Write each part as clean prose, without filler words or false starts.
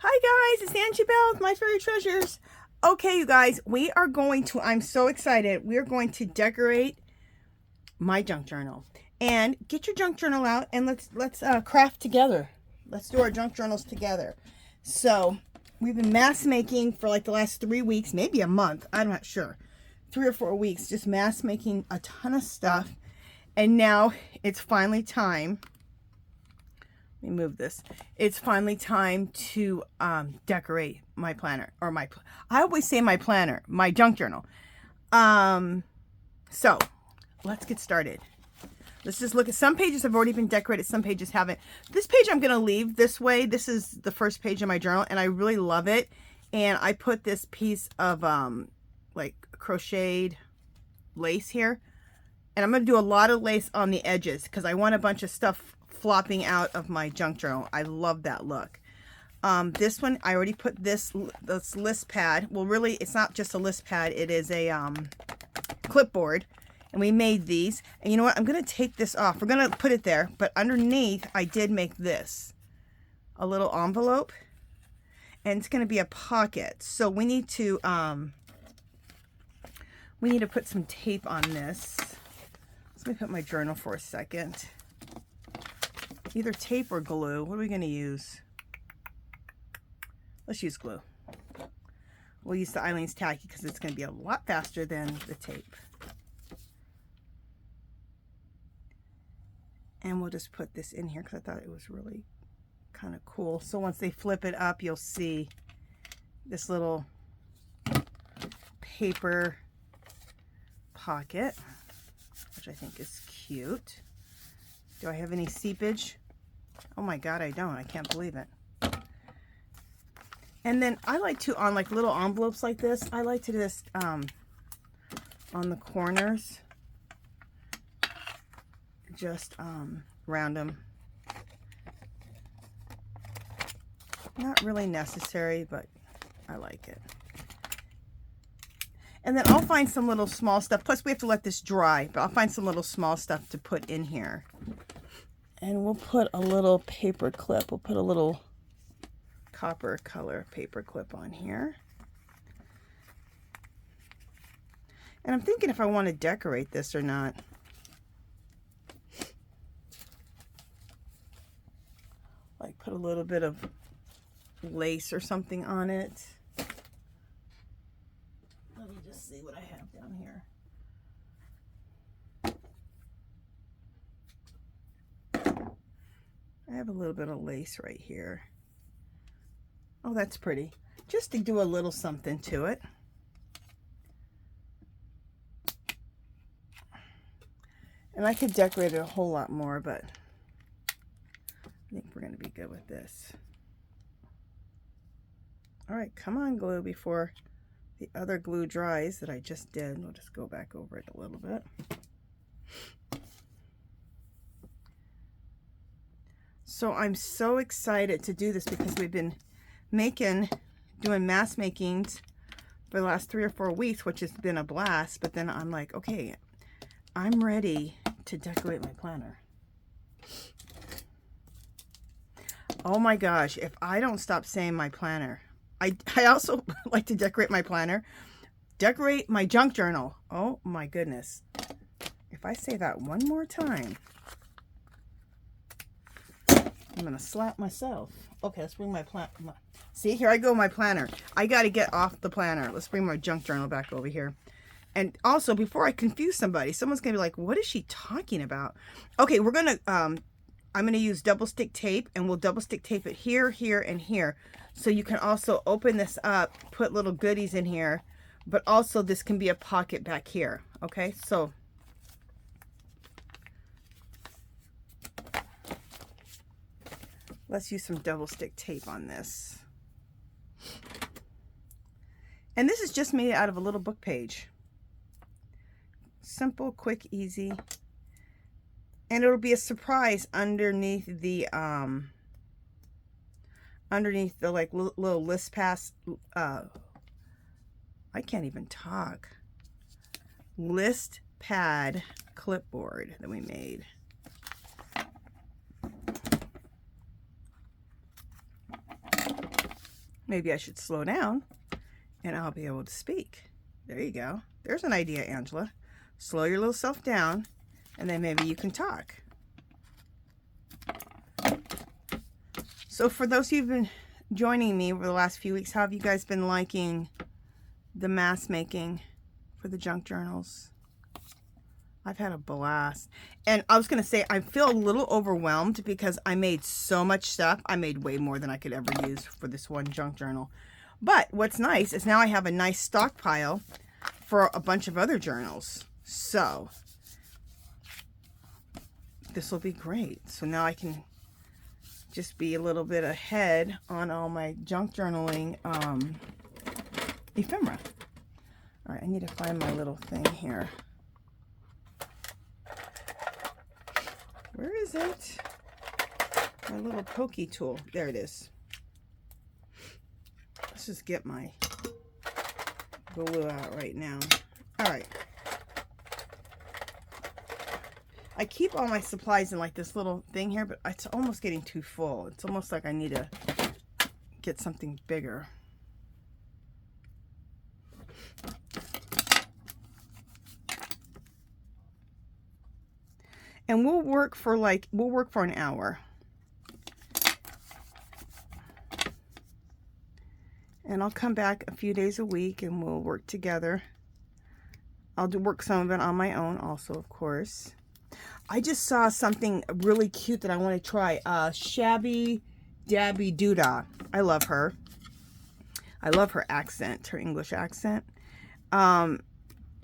Hi guys, it's Angie Bell with My Fairy Treasures. Okay, you guys, we are going to, I'm so excited, we are going to decorate my junk journal. And get your junk journal out and let's craft together. Let's do our junk journals together. So, we've been mass making for like the last 3 weeks, maybe a month, I'm not sure. 3 or 4 weeks, just mass making a ton of stuff. And now it's finally time. Let me move this. It's finally time to decorate my planner, or I always say my planner, my junk journal. So let's get started. Let's just look at some pages have already been decorated, some pages haven't. This page I'm going to leave this way. This is the first page of my journal and I really love it. And I put this piece of like crocheted lace here. And I'm going to do a lot of lace on the edges because I want a bunch of stuff flopping out of my junk journal. I love that look. This one, I already put this list pad. Well, really, it's not just a list pad. It is a clipboard. And we made these. And you know what? I'm going to take this off. We're going to put it there. But underneath, I did make this. A little envelope. And it's going to be a pocket. So we need to put some tape on this. Let me put my journal for a second. Either tape or glue. What are we going to use? Let's use glue. We'll use the Eileen's Tacky because it's going to be a lot faster than the tape. And we'll just put this in here because I thought it was really kind of cool. So once they flip it up, you'll see this little paper pocket, which I think is cute. Do I have any seepage? Oh my God, I don't. I can't believe it. And then I like to, on like little envelopes like this, I like to just, on the corners, just round them. Not really necessary, but I like it. And then I'll find some little small stuff. Plus, we have to let this dry, but I'll find some little small stuff to put in here. And we'll put a little paper clip. We'll put a little copper color paper clip on here. And I'm thinking if I want to decorate this or not. Like put a little bit of lace or something on it. Let me just see what I have down here. I have a little bit of lace right here. Oh, that's pretty. Just to do a little something to it. And I could decorate it a whole lot more, but I think we're going to be good with this. All right, come on, glue, before the other glue dries that I just did. We'll just go back over it a little bit. So I'm so excited to do this because we've been doing mass makings for the last 3 or 4 weeks, which has been a blast. But then I'm like, okay, I'm ready to decorate my planner. Oh my gosh, if I don't stop saying my planner. I also like to decorate my planner. Decorate my junk journal. Oh my goodness. If I say that one more time, I'm going to slap myself. Okay, let's bring my planner. See, here I go, my planner. I got to get off the planner. Let's bring my junk journal back over here. And also, before I confuse somebody, someone's going to be like, what is she talking about? Okay, we're going to, I'm going to use double stick tape, and we'll double stick tape it here, here, and here. So you can also open this up, put little goodies in here, but also this can be a pocket back here. Okay, so let's use some double stick tape on this. And this is just made out of a little book page. Simple, quick, easy. And it'll be a surprise underneath the like little list pass. I can't even talk. List pad clipboard that we made. maybe I should slow down and I'll be able to speak. There you go. There's an idea, Angela. Slow your little self down, and then maybe you can talk. So for those of you who've been joining me over the last few weeks, how have you guys been liking the mask making for the junk journals? I've had a blast. And I was going to say, I feel a little overwhelmed because I made so much stuff. I made way more than I could ever use for this one junk journal. But what's nice is now I have a nice stockpile for a bunch of other journals. So this will be great. So now I can just be a little bit ahead on all my junk journaling ephemera. All right, I need to find my little thing here. Where is it? My little pokey tool. There it is. Let's just get my glue out right now. All right. I keep all my supplies in like this little thing here, but it's almost getting too full. It's almost like I need to get something bigger. And we'll work for an hour. And I'll come back a few days a week and we'll work together. I'll work some of it on my own also, of course. I just saw something really cute that I want to try. Shabby Dabby Doodah. I love her. I love her accent, her English accent.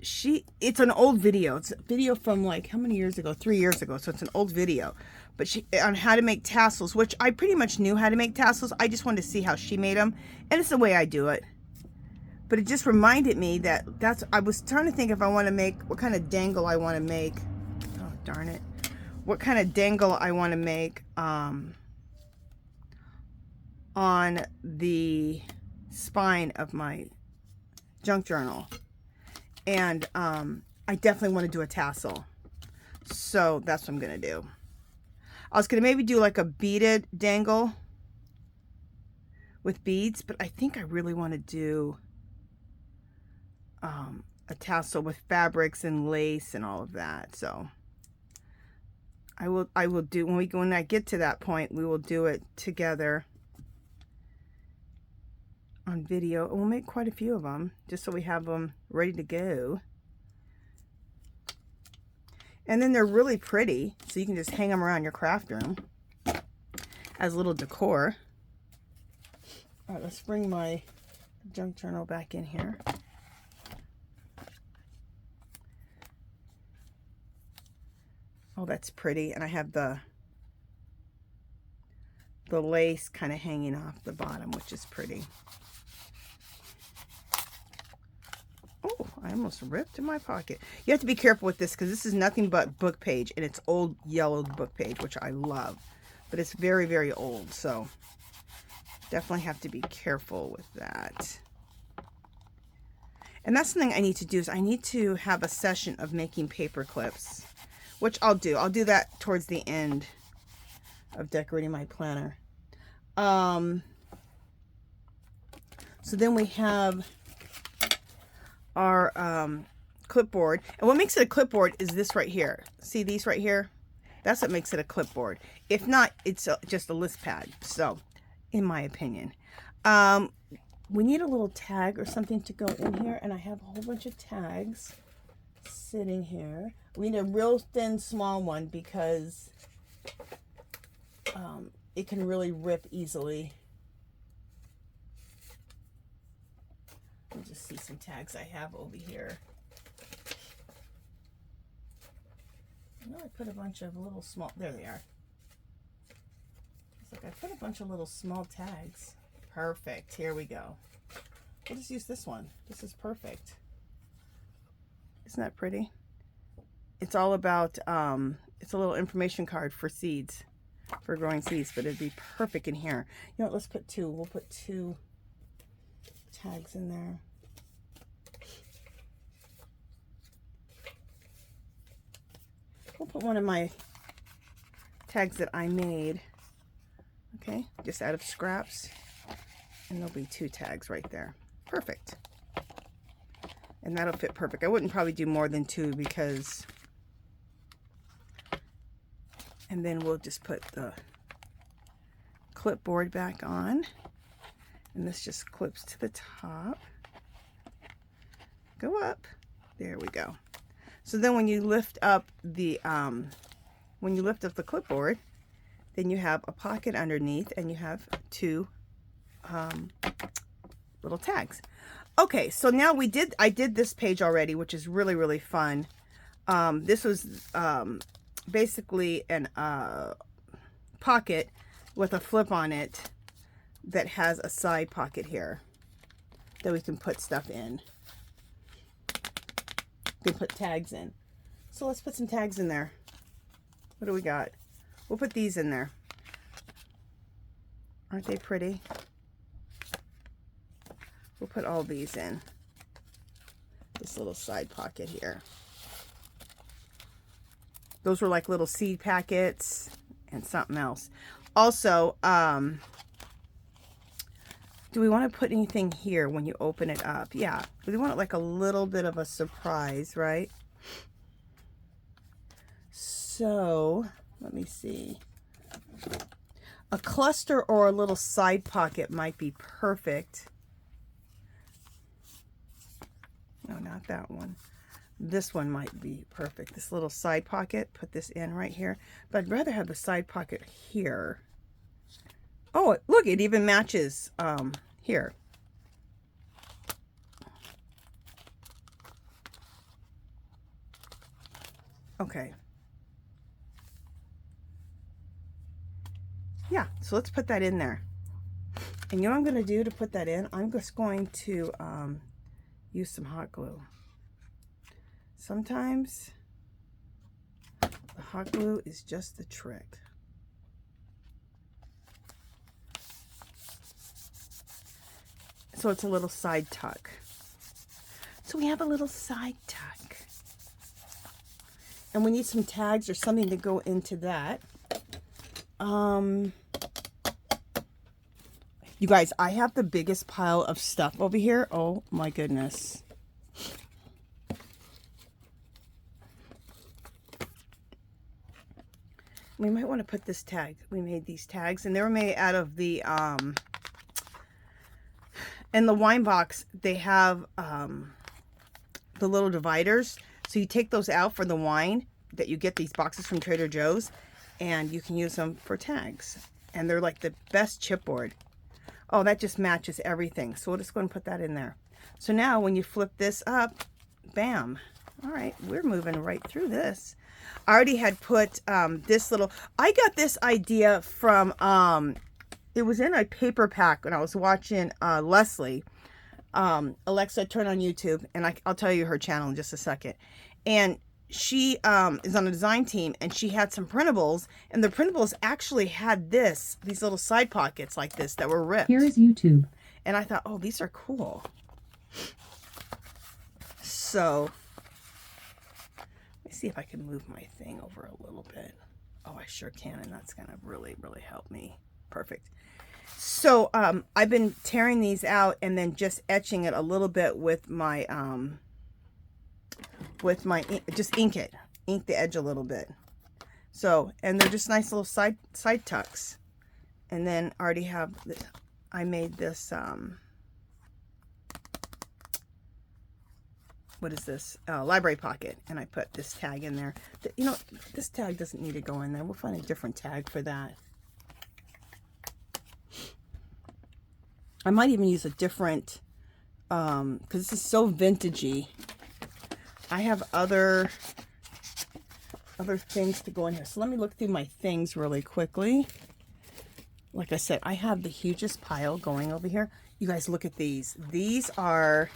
It's an old video. It's a video from like how many years ago? 3 years ago. So it's an old video. But she on how to make tassels, which I pretty much knew how to make tassels. I just wanted to see how she made them, and it's the way I do it. But it just reminded me that I was trying to think if I want to make what kind of dangle I want to make. Oh darn it! What kind of dangle I want to make on the spine of my junk journal. And I definitely want to do a tassel. So that's what I'm going to do. I was going to maybe do like a beaded dangle with beads, but I think I really want to do a tassel with fabrics and lace and all of that. So I will do, when I get to that point, we will do it together on video, and we'll make quite a few of them just so we have them ready to go. And then they're really pretty, so you can just hang them around your craft room as a little decor. All right, let's bring my junk journal back in here. Oh, that's pretty. And I have the lace kind of hanging off the bottom, which is pretty. Oh, I almost ripped in my pocket. You have to be careful with this because this is nothing but book page, and it's old yellowed book page, which I love, but it's very, very old. So definitely have to be careful with that. And that's something I need to do, is I need to have a session of making paper clips, which I'll do. I'll do that towards the end of decorating my planner. So then we have our clipboard, and what makes it a clipboard is this right here. See these right here? That's what makes it a clipboard. If not, it's just a list pad. So in my opinion, we need a little tag or something to go in here, and I have a whole bunch of tags sitting here. We need a real thin small one because it can really rip easily. Let me just see some tags I have over here. I know I put a bunch of little small, there they are. It's like I put a bunch of little small tags. Perfect, here we go. We'll just use this one. This is perfect. Isn't that pretty? It's all about, it's a little information card for seeds, for growing seeds, but it'd be perfect in here. You know what, let's put two. We'll put two tags in there. We'll put one of my tags that I made, okay, just out of scraps. And there'll be 2 tags right there. Perfect. And that'll fit perfect. I wouldn't probably do more than 2 because... And then we'll just put the clipboard back on. And this just clips to the top. Go up. There we go. So then when you lift up the clipboard, then you have a pocket underneath and you have 2 little tags. Okay, so now I did this page already, which is really, really fun. This was basically an pocket with a flip on it that has a side pocket here that we can put stuff in. We can put tags in. So let's put some tags in there. What do we got? We'll put these in there. Aren't they pretty? We'll put all these in this little side pocket here. Those were like little seed packets and something else. Also, do we want to put anything here when you open it up? Yeah, we want it like a little bit of a surprise, right? So, let me see. A cluster or a little side pocket might be perfect. No, not that one. This one might be perfect. This little side pocket, put this in right here. But I'd rather have the side pocket here. Oh, look, it even matches here. Okay. Yeah, so let's put that in there. And you know what I'm going to do to put that in? I'm just going to use some hot glue. Sometimes the hot glue is just the trick. So it's a little side tuck. So we have a little side tuck. And we need some tags or something to go into that. You guys, I have the biggest pile of stuff over here. Oh my goodness. We might want to put this tag. We made these tags and they were made out of the, in the wine box, they have the little dividers. So you take those out for the wine that you get these boxes from Trader Joe's and you can use them for tags. And they're like the best chipboard. Oh, that just matches everything. So we'll just go and put that in there. So now when you flip this up, bam. All right, we're moving right through this. I already had put this little, I got this idea from, it was in a paper pack when I was watching Leslie. Alexa, turn on YouTube, and I'll tell you her channel in just a second. And she is on a design team, and she had some printables, and the printables actually had these little side pockets like this that were ripped. Here is YouTube. And I thought, oh, these are cool. So, let me see if I can move my thing over a little bit. Oh, I sure can, and that's going to really, really help me. Perfect. So, I've been tearing these out and then just etching it a little bit with my just ink the edge a little bit. So, and they're just nice little side tucks. And then I already have this, I made this what is this, library pocket, and I put this tag in there. You know, this tag doesn't need to go in there. We'll find a different tag for that. I might even use a different because this is so vintagey. I have other things to go in here. So let me look through my things really quickly. Like I said, I have the hugest pile going over here. You guys look at these. These are,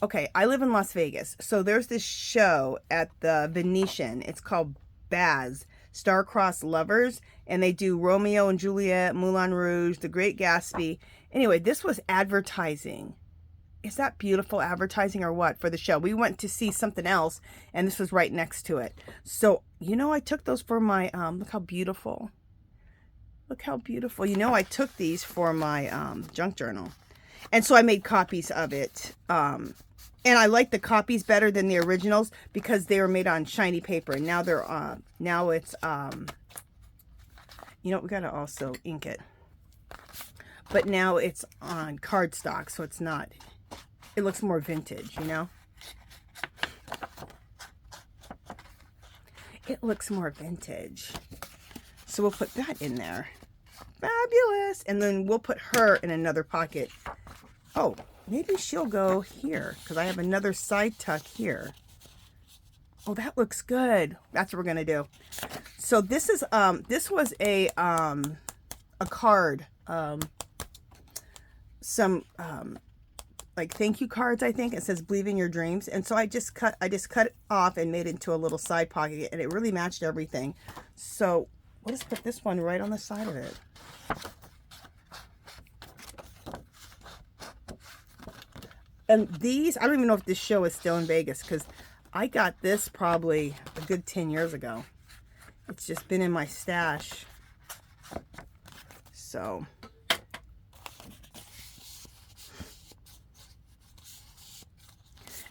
okay, I live in Las Vegas. So there's this show at the Venetian. It's called Baz, Star-Crossed Lovers. And they do Romeo and Juliet, Moulin Rouge, The Great Gatsby. Anyway, this was advertising. Is that beautiful advertising or what for the show? We went to see something else and this was right next to it. So, you know, I took those for my, look how beautiful. Look how beautiful. You know, I took these for my junk journal. And so I made copies of it. And I like the copies better than the originals because they were made on shiny paper. And now they're now it's you know, we gotta also ink it. But now it's on cardstock, so it's not, it looks more vintage, you know? It looks more vintage. So we'll put that in there. Fabulous. And then we'll put her in another pocket. Oh, maybe she'll go here because I have another side tuck here. Oh, that looks good. That's what we're gonna do. So this is this was a card, some like thank you cards, I think. It says believe in your dreams, and so I just cut it off and made it into a little side pocket, and it really matched everything. So we'll just put this one right on the side of it. And these, I don't even know if this show is still in Vegas because I got this probably a good 10 years ago. It's just been in my stash. So.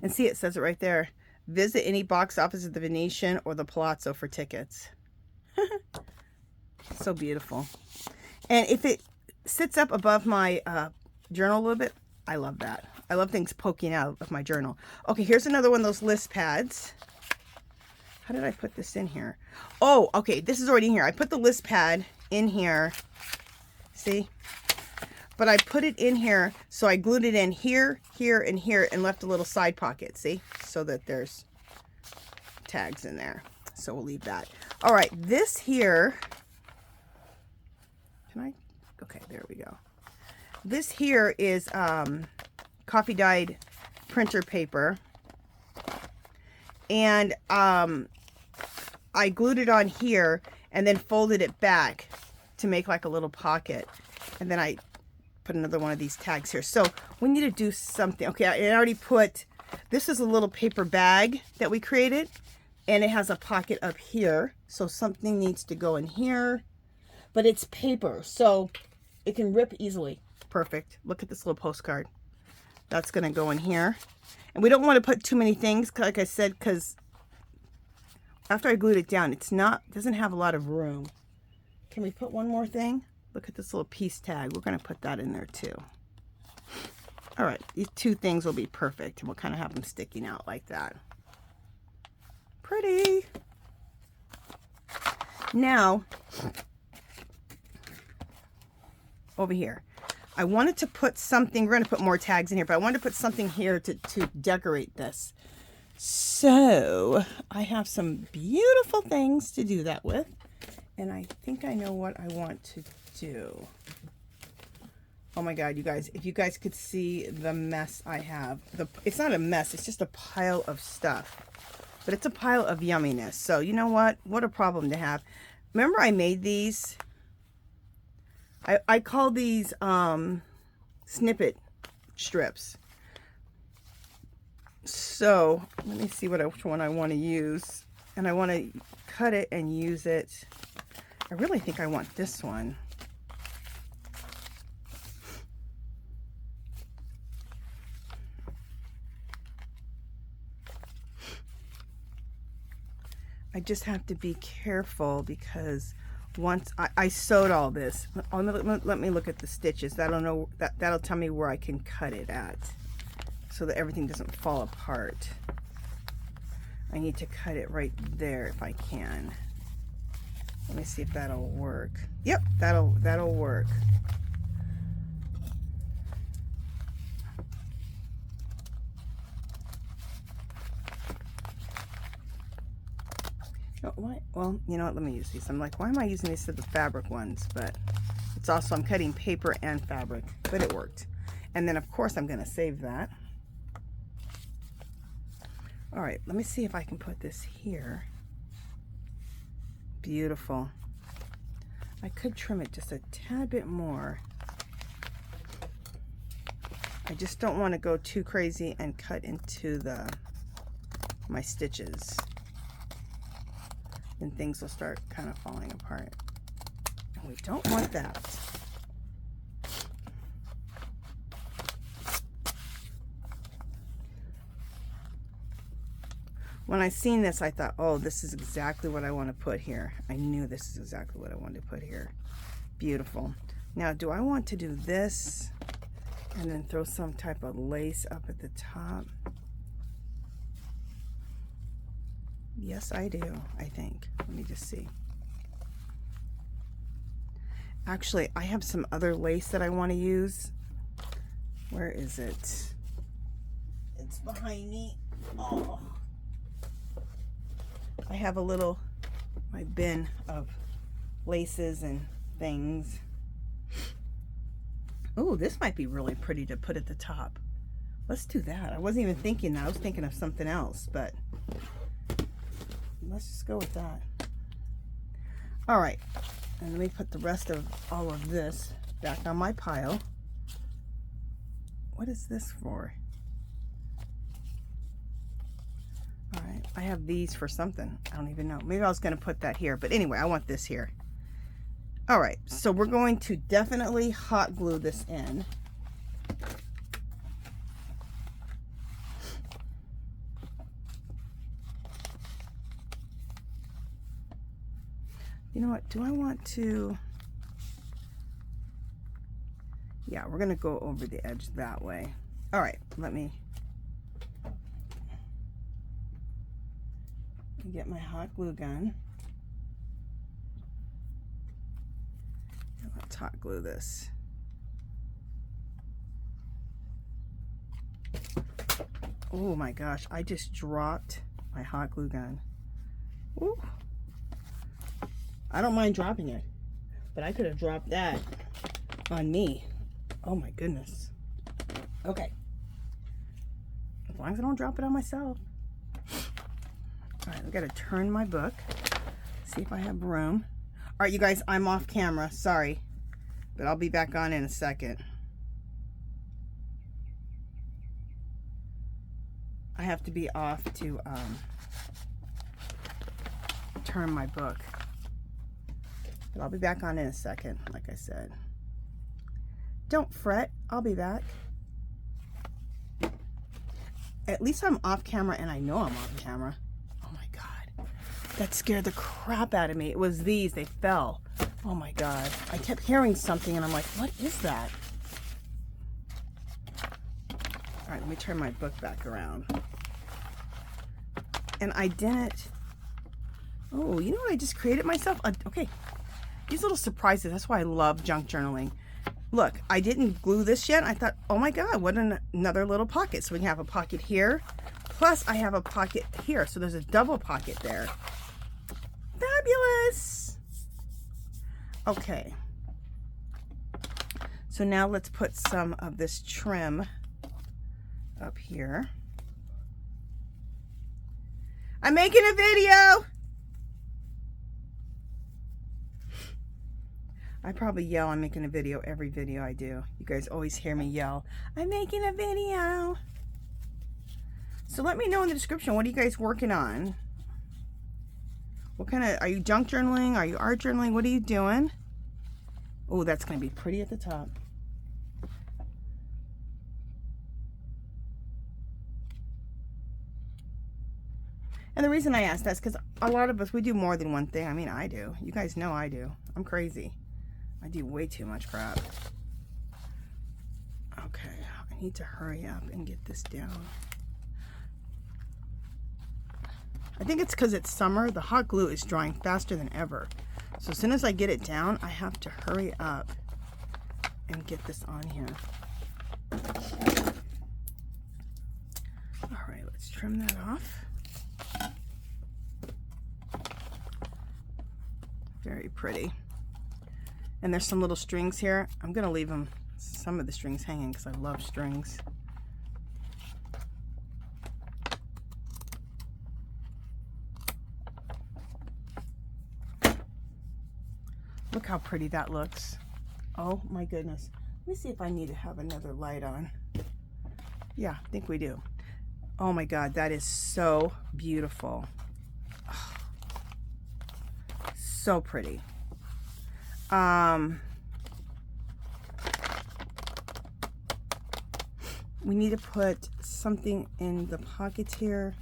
And see, it says it right there. Visit any box office at the Venetian or the Palazzo for tickets. So beautiful. And if it sits up above my journal a little bit, I love that. I love things poking out of my journal. Okay, here's another one of those list pads. How did I put this in here? Oh, okay, this is already in here. I put the list pad in here. See? But I put it in here, so I glued it in here, here, and here, and left a little side pocket, see? So that there's tags in there. So we'll leave that. All right, this here, can I? Okay, there we go. This here is coffee dyed printer paper. And I glued it on here and then folded it back to make like a little pocket. And then I put another one of these tags here. So we need to do something. Okay, I already put, this is a little paper bag that we created. And it has a pocket up here. So something needs to go in here. But it's paper, so it can rip easily. Perfect. Look at this little postcard. That's going to go in here. And we don't want to put too many things, like I said, because after I glued it down, it doesn't have a lot of room. Can we put one more thing? Look at this little piece tag. We're going to put that in there too. All right, these two things will be perfect. And we'll kind of have them sticking out like that. Pretty. Now, over here. I wanted to put something, we're going to put more tags in here, but I wanted to put something here to decorate this. So I have some beautiful things to do that with. And I think I know what I want to do. Oh my God, you guys, if you guys could see the mess I have. It's not a mess, it's just a pile of stuff. But it's a pile of yumminess. So you know what? What a problem to have. Remember I made these? I call these snippet strips. So let me see which one I want to use. And I want to cut it and use it. I really think I want this one. I just have to be careful because once I sewed all this, let me look at the stitches. That'll tell me where I can cut it at so that everything doesn't fall apart. I need to cut it right there if I can. Let me see if that'll work. Yep, that'll work. Oh, what? Well, you know what? Let me use these. I'm like, why am I using these to the fabric ones? But it's also, I'm cutting paper and fabric, but it worked. And then, of course, I'm going to save that. All right, let me see if I can put this here. Beautiful. I could trim it just a tad bit more. I just don't want to go too crazy and cut into my stitches. Then things will start kind of falling apart. We don't want that. When I seen this, I thought, oh, this is exactly what I want to put here. I knew this is exactly what I wanted to put here. Beautiful. Now, do I want to do this and then throw some type of lace up at the top? Yes, I do, I think. Let me just see. Actually, I have some other lace that I want to use. Where is it? It's behind me. Oh. I have a little, my bin of laces and things. Oh, this might be really pretty to put at the top. Let's do that. I wasn't even thinking that. I was thinking of something else, but let's just go with that. All right, and let me put the rest of all of this back on my pile. What is this for? All right, I have these for something. I don't even know. Maybe I was going to put that here, but anyway, I want this here. All right, so we're going to definitely hot glue this in. You know what? Do I want to? Yeah, we're going to go over the edge that way. All right, let me get my hot glue gun. And let's hot glue this. Oh my gosh, I just dropped my hot glue gun. Ooh. I don't mind dropping it, but I could have dropped that on me. Oh my goodness. Okay. As long as I don't drop it on myself. All right, I gotta turn my book, see if I have room. All right, you guys, I'm off camera, sorry, but I'll be back on in a second. I have to be off to turn my book, but I'll be back on in a second, like I said. Don't fret, I'll be back. At least I'm off camera and I know I'm off camera. That scared the crap out of me. It was these, they fell. Oh my God. I kept hearing something and I'm like, what is that? All right, let me turn my book back around. And I didn't, oh, you know what I just created myself? Okay, these little surprises, that's why I love junk journaling. Look, I didn't glue this yet. I thought, oh my God, what another little pocket. So we can have a pocket here, plus I have a pocket here. So there's a double pocket there. Fabulous. Okay. So now let's put some of this trim up here. I'm making a video. I probably yell I'm making a video every video I do. You guys always hear me yell, I'm making a video. So let me know in the description, what are you guys working on? What kind of, are you junk journaling? Are you art journaling? What are you doing? Oh, that's going to be pretty at the top. And the reason I asked that's because a lot of us, we do more than one thing. I mean, I do. You guys know I do. I'm crazy. I do way too much crap. Okay, I need to hurry up and get this down. I think it's because it's summer. The hot glue is drying faster than ever. So as soon as I get it down, I have to hurry up and get this on here. All right, let's trim that off. Very pretty. And there's some little strings here. I'm gonna leave them, some of the strings hanging because I love strings. Look how pretty that looks. Oh my goodness. Let me see if I need to have another light on. Yeah, I think we do. Oh my God, that is so beautiful. Oh, so pretty. We need to put something in the pockets here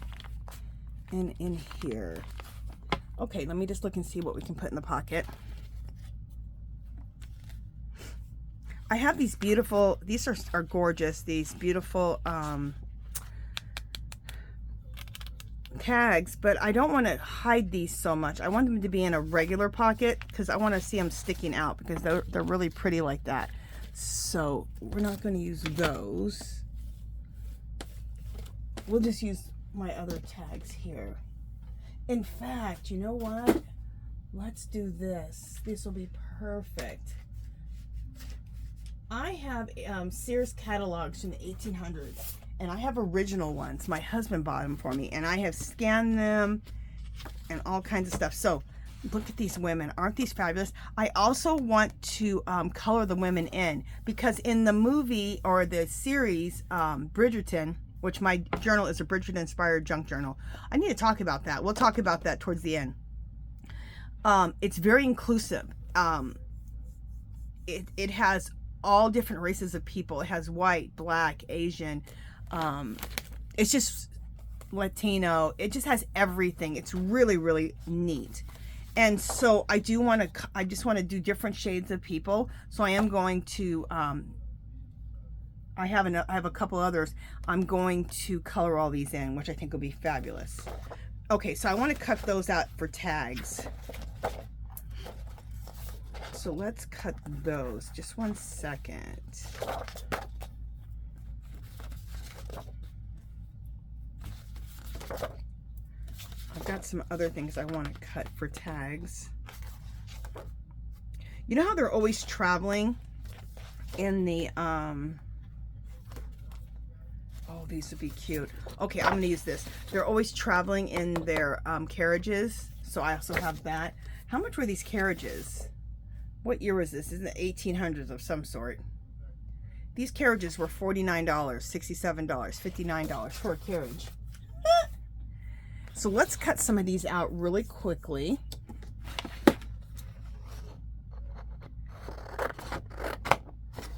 and in here. Okay, let me just look and see what we can put in the pocket. I have these beautiful, these are gorgeous, these beautiful tags, but I don't want to hide these so much. I want them to be in a regular pocket because I want to see them sticking out because they're really pretty like that. So we're not going to use those. We'll just use my other tags here. In fact, you know what? Let's do this. This will be perfect. I have Sears catalogs from the 1800s, and I have original ones. My husband bought them for me, and I have scanned them and all kinds of stuff. So look at these women. Aren't these fabulous? I also want to color the women in, because in the movie or the series Bridgerton, which my journal is a Bridgerton inspired junk journal. I need to talk about that. We'll talk about that towards the end. It's very inclusive. It has all different races of people. It has white, black, Asian. It's just Latino. It just has everything. It's really, really neat. And so I just want to do different shades of people. So I am going to, I have a couple others. I'm going to color all these in, which I think will be fabulous. Okay, so I want to cut those out for tags. So let's cut those. Just 1 second. I've got some other things I want to cut for tags. You know how they're always traveling in the, oh, these would be cute. Okay, I'm going to use this. They're always traveling in their carriages. So I also have that. How much were these carriages? What year was this? This is the 1800s of some sort. These carriages were $49, $67, $59 for a carriage. So let's cut some of these out really quickly.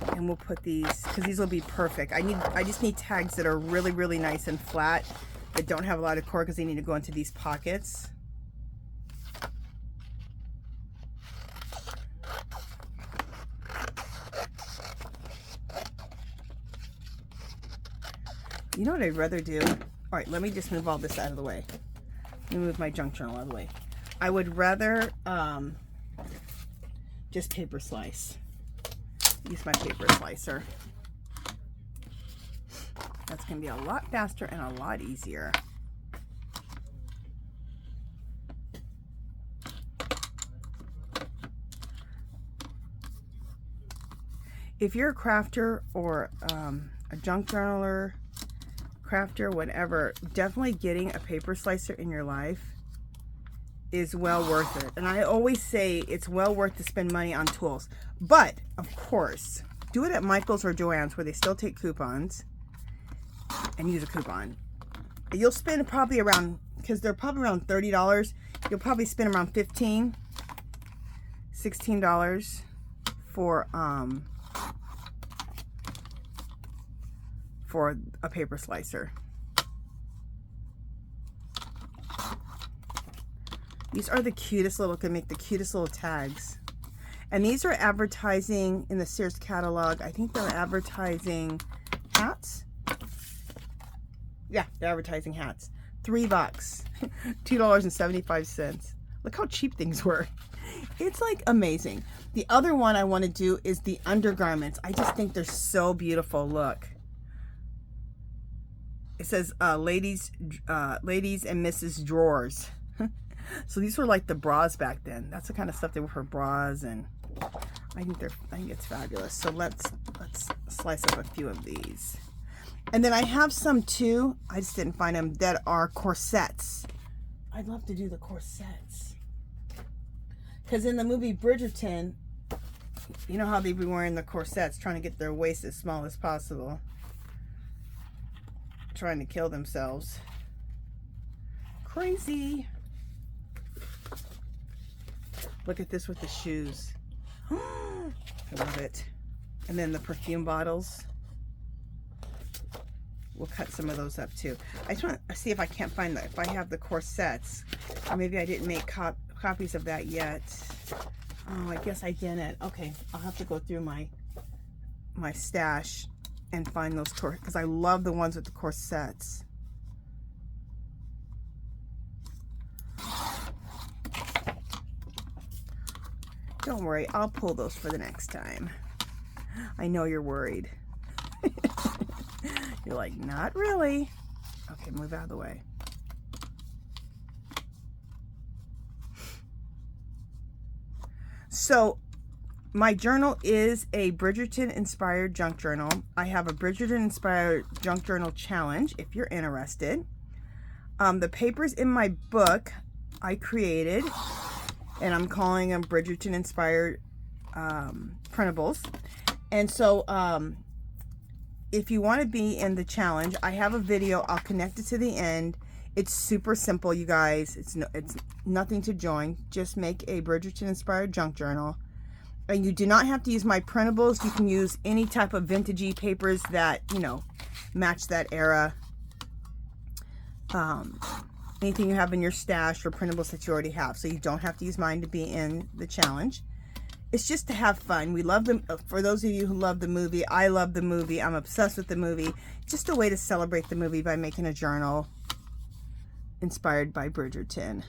And we'll put these, because these will be perfect. I just need tags that are really, really nice and flat, that don't have a lot of cord, because they need to go into these pockets. You know what I'd rather do? All right, let me just move all this out of the way. Let me move my junk journal out of the way. I would rather just paper slice. Use my paper slicer. That's going to be a lot faster and a lot easier. If you're a crafter or a junk journaler, crafter, whatever, definitely getting a paper slicer in your life is well worth it. And I always say it's well worth to spend money on tools. But, of course, do it at Michael's or Joann's, where they still take coupons, and use a coupon. You'll spend probably around, because they're probably around $30, you'll probably spend around $15, $16 for a paper slicer. These are the cutest little, can make the cutest little tags. And these are advertising in the Sears catalog. I think they're advertising hats. Yeah, they're advertising hats. $3, $2.75. Look how cheap things were. It's like amazing. The other one I want to do is the undergarments. I just think they're so beautiful. Look. It says ladies and Mrs. Drawers. So these were like the bras back then. That's the kind of stuff they were for bras, and I think it's fabulous. So let's slice up a few of these. And then I have some too, I just didn't find them, that are corsets. I'd love to do the corsets. Because in the movie Bridgerton, you know how they'd be wearing the corsets, trying to get their waist as small as possible. Trying to kill themselves. Crazy. Look at this with the shoes. I love it. And then the perfume bottles. We'll cut some of those up too. I just want to see if I can't find that. If I have the corsets, or maybe I didn't make copies of that yet. Oh, I guess I didn't. Okay, I'll have to go through my stash and find those because I love the ones with the corsets. Don't worry, I'll pull those for the next time. I know you're worried. You're like, not really. Okay, move out of the way. So my journal is a Bridgerton inspired junk journal. I have a Bridgerton inspired junk journal challenge if you're interested. The papers in my book I created, and I'm calling them Bridgerton inspired printables. And so if you want to be in the challenge, I have a video. I'll connect it to the end. It's super simple, you guys. It's nothing to join. Just make a Bridgerton inspired junk journal. And you do not have to use my printables. You can use any type of vintagey papers that, you know, match that era. Anything you have in your stash or printables that you already have. So you don't have to use mine to be in the challenge. It's just to have fun. We love them. For those of you who love the movie, I love the movie. I'm obsessed with the movie. Just a way to celebrate the movie by making a journal inspired by Bridgerton.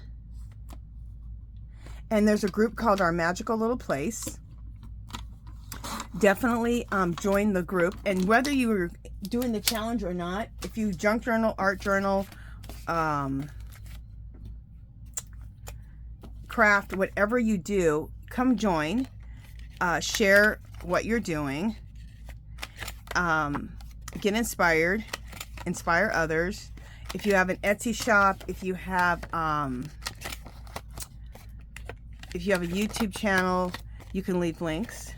And there's a group called Our Magical Little Place. Definitely join the group. And whether you were doing the challenge or not, if you junk journal, art journal, craft, whatever you do, come join, share what you're doing, get inspired, inspire others. If you have an Etsy shop, if you have a YouTube channel, you can leave links.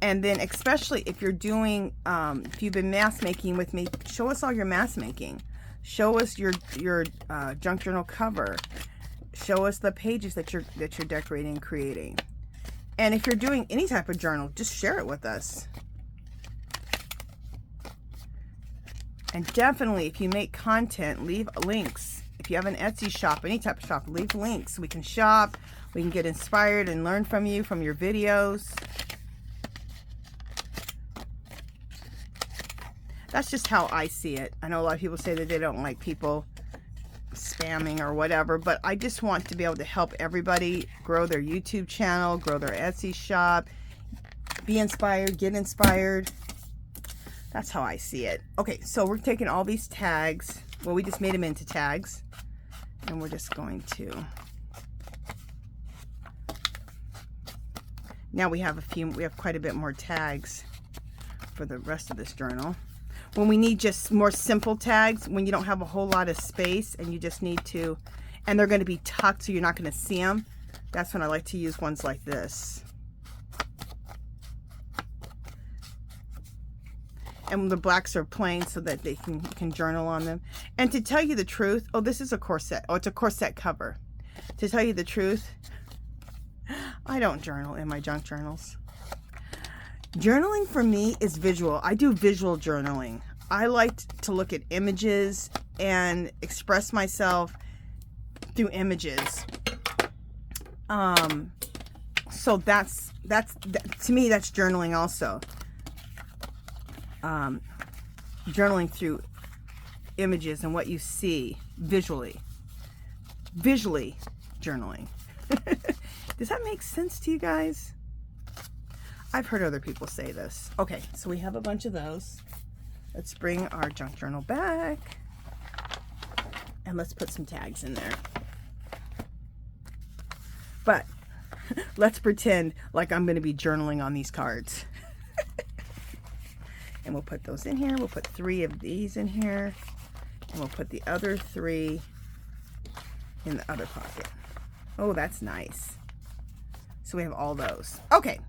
And then especially if you're doing, if you've been mask making with me, show us all your mask making. Show us your junk journal cover. Show us the pages that you're decorating and creating. And if you're doing any type of journal, just share it with us. And definitely, if you make content, leave links. If you have an Etsy shop, any type of shop, leave links. We can shop, we can get inspired and learn from you, from your videos. That's just how I see it. I know a lot of people say that they don't like people spamming or whatever, but I just want to be able to help everybody grow their YouTube channel, grow their Etsy shop, be inspired, get inspired. That's how I see it. Okay, so we're taking all these tags. Well, we just made them into tags, and we're just going to. Now we have quite a bit more tags for the rest of this journal. When we need just more simple tags, when you don't have a whole lot of space and you just need to, and they're going to be tucked so you're not going to see them, that's when I like to use ones like this. And the blacks are plain so that they can journal on them. And to tell you the truth, oh, this is a corset. Oh, it's a corset cover. To tell you the truth, I don't journal in my junk journals. Journaling for me is visual. I do visual journaling. I like to look at images and express myself through images. So that's to me, that's journaling also. Journaling through images and what you see visually. Visually journaling. Does that make sense to you guys? I've heard other people say this. Okay, so we have a bunch of those. Let's bring our junk journal back. And let's put some tags in there. But let's pretend like I'm going to be journaling on these cards. And we'll put those in here. We'll put 3 of these in here. And we'll put the other 3 in the other pocket. Oh, that's nice. So we have all those. Okay.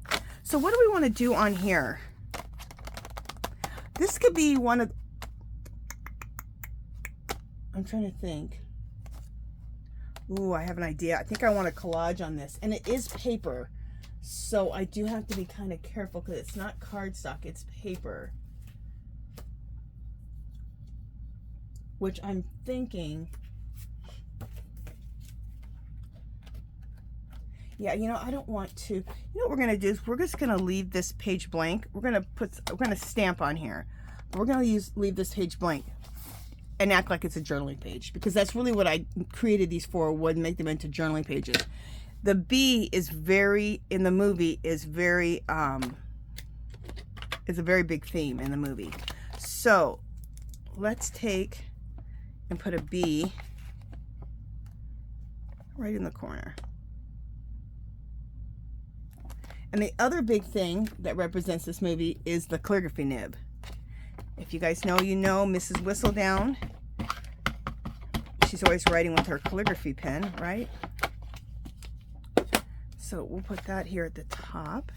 So what do we want to do on here? This could be one of... I'm trying to think. Ooh, I have an idea. I think I want a collage on this. And it is paper. So I do have to be kind of careful because it's not cardstock, it's paper. Which I'm thinking, yeah, you know, I don't want to, you know what we're going to do is we're just going to leave this page blank. We're going to stamp on here. We're going to leave this page blank and act like it's a journaling page, because that's really what I created these for, would make them into journaling pages. The bee is very, in the movie, is very, is a very big theme in the movie. So let's take and put a bee right in the corner. And the other big thing that represents this movie is the calligraphy nib. If you guys know, you know Mrs. Whistledown. She's always writing with her calligraphy pen, right? So we'll put that here at the top.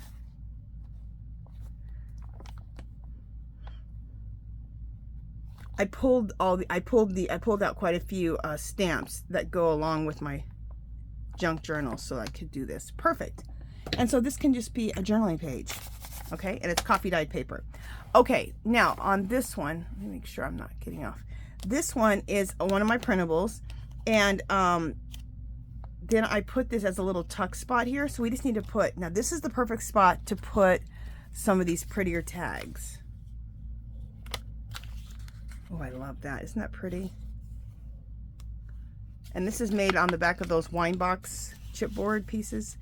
I pulled out quite a few stamps that go along with my junk journal, so I could do this. Perfect. And so this can just be a journaling page, okay? And it's coffee dyed paper. Okay, now on this one, let me make sure I'm not getting off. This one is one of my printables, and then I put this as a little tuck spot here. So we just need to put, now this is the perfect spot to put some of these prettier tags. Oh, I love that. Isn't that pretty? And this is made on the back of those wine box chipboard pieces.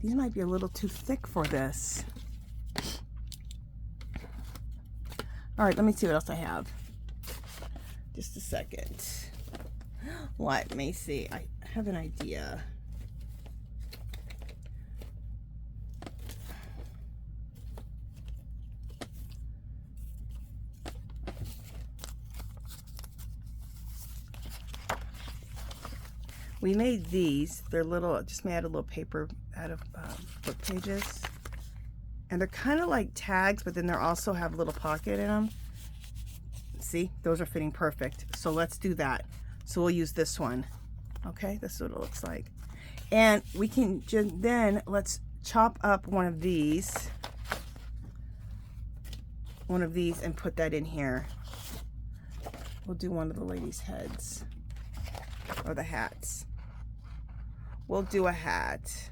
These might be a little too thick for this. All right, let me see what else I have. Just a second. Let me see. I have an idea. We made these. They're little, just made out of little paper out of book pages. And they're kind of like tags, but then they also have a little pocket in them. See, those are fitting perfect. So let's do that. So we'll use this one. Okay, this is what it looks like. And we can just, then let's chop up one of these and put that in here. We'll do one of the ladies' heads or the hats. We'll do a hat.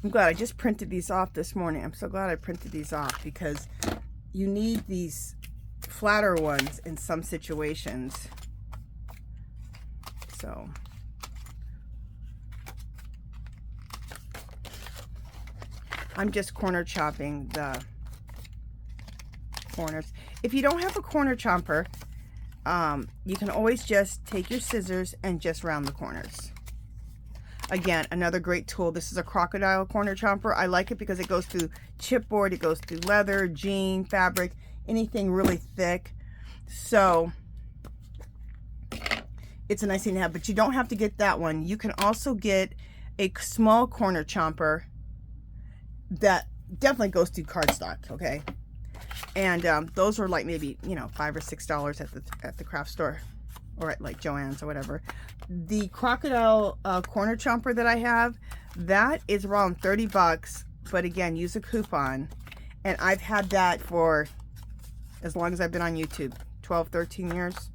I'm glad I just printed these off this morning. I'm so glad I printed these off, because you need these flatter ones in some situations. So I'm just corner chopping the corners. If you don't have a corner chomper, you can always just take your scissors and just round the corners. Again, another great tool. This is a crocodile corner chomper. I like it because it goes through chipboard, it goes through leather, jean, fabric, anything really thick. So it's a nice thing to have, but you don't have to get that one. You can also get a small corner chomper that definitely goes through cardstock, okay? And those were like maybe, you know, $5 or $6 at the craft store, or at like Joann's or whatever. The crocodile corner chomper that I have, that is around 30 bucks, but again, use a coupon. And I've had that for as long as I've been on YouTube, 12, 13 years.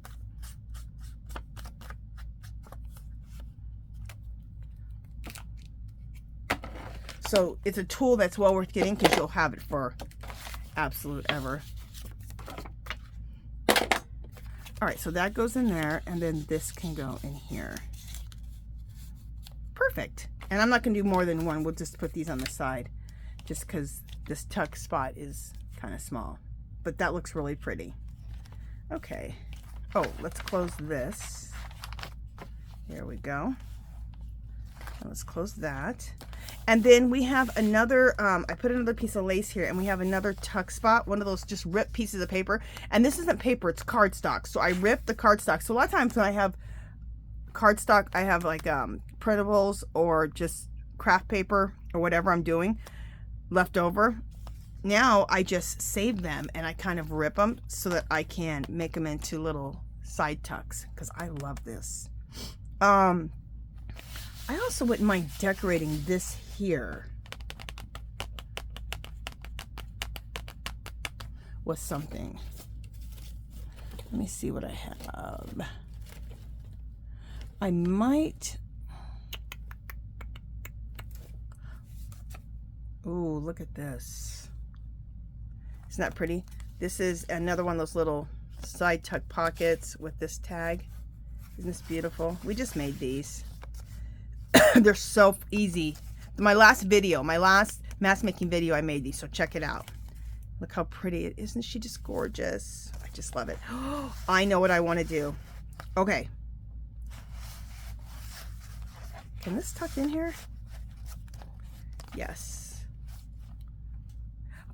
So it's a tool that's well worth getting, because you'll have it for absolute ever. All right, so that goes in there, and then this can go in here. Perfect. And I'm not going to do more than one. We'll just put these on the side, just because this tuck spot is kind of small. But that looks really pretty. Okay. Oh, let's close this. There we go. And let's close that. And then we have another, I put another piece of lace here, and we have another tuck spot, one of those just ripped pieces of paper. And this isn't paper, it's cardstock. So I ripped the cardstock. So a lot of times when I have cardstock, I have like printables or just craft paper or whatever I'm doing left over. Now I just save them and I kind of rip them so that I can make them into little side tucks because I love this. I also wouldn't mind decorating this here with something. Let me see what I have. I might. Ooh, look at this. Isn't that pretty? This is another one of those little side tuck pockets with this tag. Isn't this beautiful? We just made these. They're so easy. My last video, my last mask making video, I made these, so check it out. Look how pretty it is. Isn't she just gorgeous? I just love it. I know what I want to do. Okay. Can this tuck in here? Yes.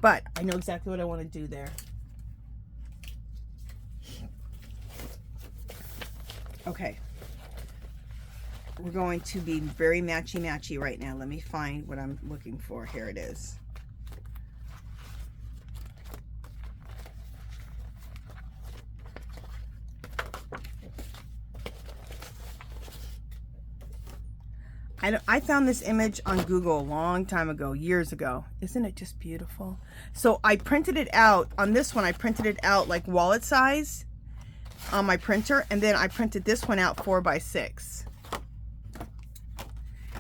But I know exactly what I want to do there. Okay. We're going to be very matchy-matchy right now. Let me find what I'm looking for. Here it is. I found this image on Google a long time ago, years ago. Isn't it just beautiful? So I printed it out. On this one, I printed it out like wallet size on my printer. And then I printed this one out 4x6.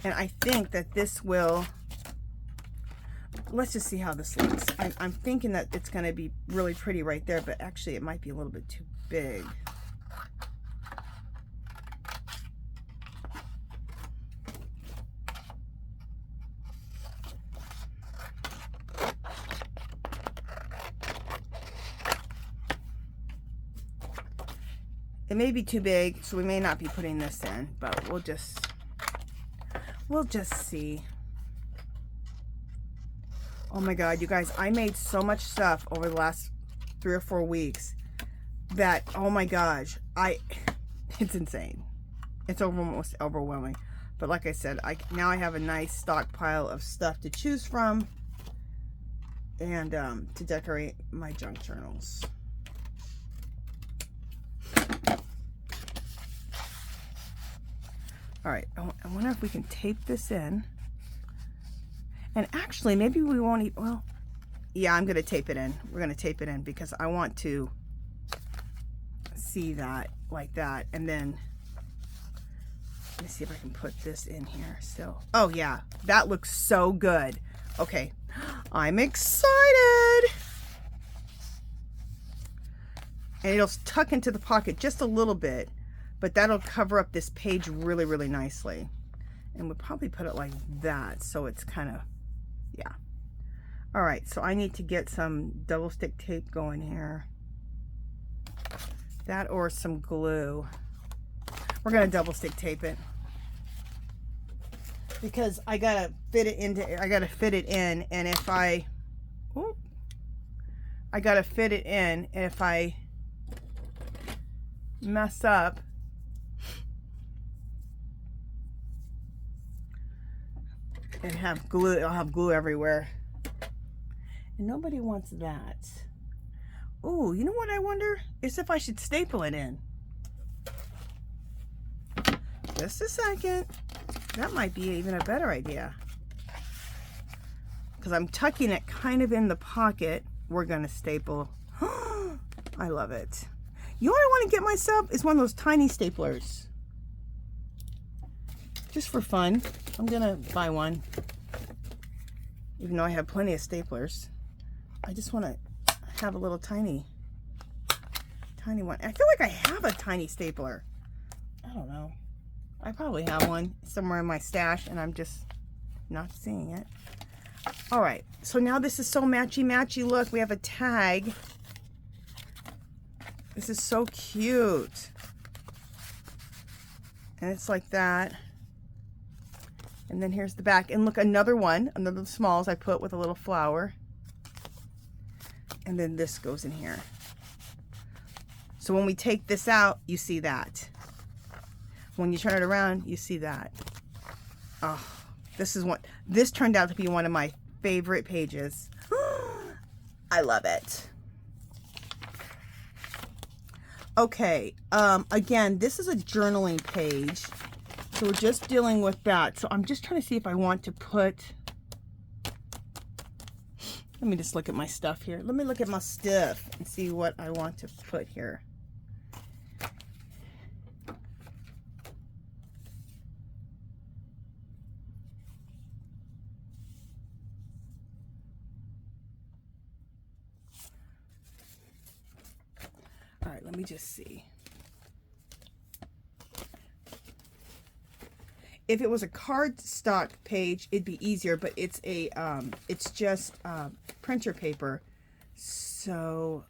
And I think that this will, let's just see how this looks. I'm thinking that it's going to be really pretty right there, but actually it might be a little bit too big. It may be too big, so we may not be putting this in, but we'll just see. Oh my God, you guys, I made so much stuff over the last 3 or 4 weeks that, oh my gosh, it's insane. It's almost overwhelming. But like I said, now I have a nice stockpile of stuff to choose from and to decorate my junk journals. All right, I wonder if we can tape this in. And actually, maybe we won't even, well, yeah, I'm going to tape it in. We're going to tape it in because I want to see that like that. And then, let me see if I can put this in here still. Oh, yeah, that looks so good. Okay, I'm excited. And it'll tuck into the pocket just a little bit. But that'll cover up this page really, really nicely. And we'll probably put it like that. So it's kind of, yeah. All right, so I need to get some double stick tape going here. That or some glue. We're gonna double stick tape it. Because I gotta fit it in, and if I gotta fit it in, and if I mess up, and have glue, I'll have glue everywhere. And nobody wants that. Ooh, you know what I wonder? Is if I should staple it in. Just a second. That might be even a better idea. Because I'm tucking it kind of in the pocket. We're going to staple. I love it. You know what I want to get myself is one of those tiny staplers. Just for fun. I'm gonna buy one. Even though I have plenty of staplers. I just want to have a little tiny one. I feel like I have a tiny stapler. I don't know. I probably have one somewhere in my stash and I'm just not seeing it. Alright, so now this is so matchy-matchy. Look, we have a tag. This is so cute. And it's like that. And then here's the back. And look, another one, another smalls I put with a little flower. And then this goes in here. So when we take this out, you see that. When you turn it around, you see that. Oh, this turned out to be one of my favorite pages. I love it. Okay, again, this is a journaling page, so we're just dealing with that. So I'm just trying to see if I want to put, let me just look at my stuff here. Let me look at my stuff and see what I want to put here. All right, let me just see. If it was a cardstock page, it'd be easier, but it's a it's just printer paper, so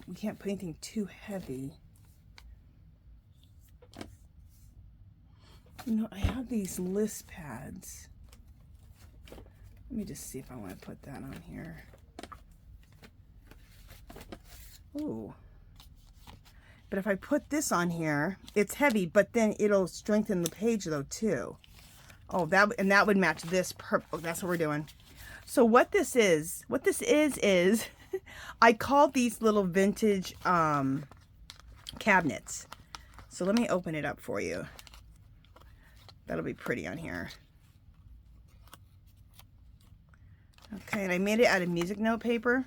we can't put anything too heavy. You know, I have these list pads. Let me just see if I want to put that on here. Ooh. But if I put this on here, it's heavy, but then it'll strengthen the page though too. Oh, that would match this purple. That's what we're doing. So what this is I call these little vintage cabinets. So let me open it up for you. That'll be pretty on here. Okay, and I made it out of music note paper,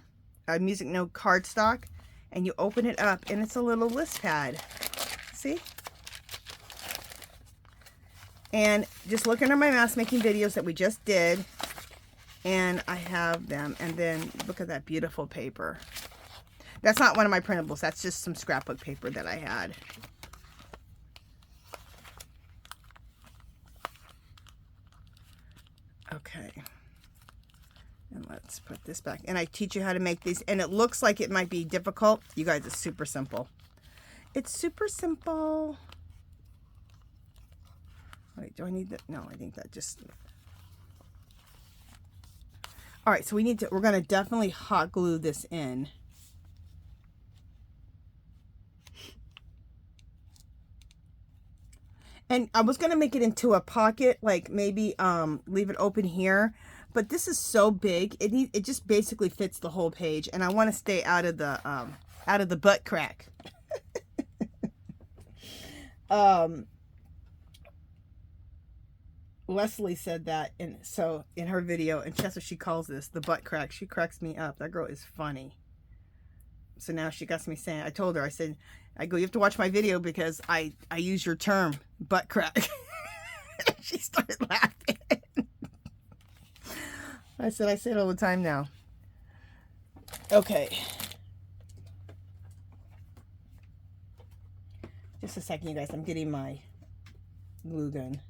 music note cardstock, and you open it up and it's a little list pad. See? And just look under my mask making videos that we just did, and I have them. And then look at that beautiful paper. That's not one of my printables. That's just some scrapbook paper that I had. Okay. And let's put this back. And I teach you how to make these. And it looks like it might be difficult. You guys, it's super simple. It's super simple. Wait, do I need that? No, I think that just... All right, so we're going to definitely hot glue this in. And I was going to make it into a pocket, like maybe leave it open here. But this is so big, it just basically fits the whole page. And I want to stay out of the butt crack. Leslie said that in her video, and that's what she calls this, the butt crack. She cracks me up. That girl is funny. So now she got me saying, I told her, I said, you have to watch my video because I use your term, butt crack. She started laughing. I say it all the time now. Okay. Just a second, you guys. I'm getting my glue gun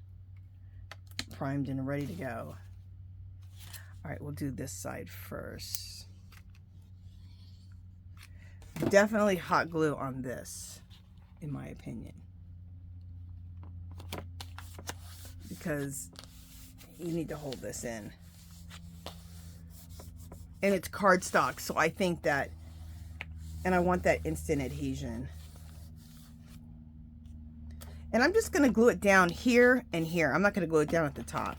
primed and ready to go. All right, we'll do this side first. Definitely hot glue on this, in my opinion, because you need to hold this in. And it's cardstock, so I think that, and I want that instant adhesion. And I'm just going to glue it down here and here. I'm not going to glue it down at the top.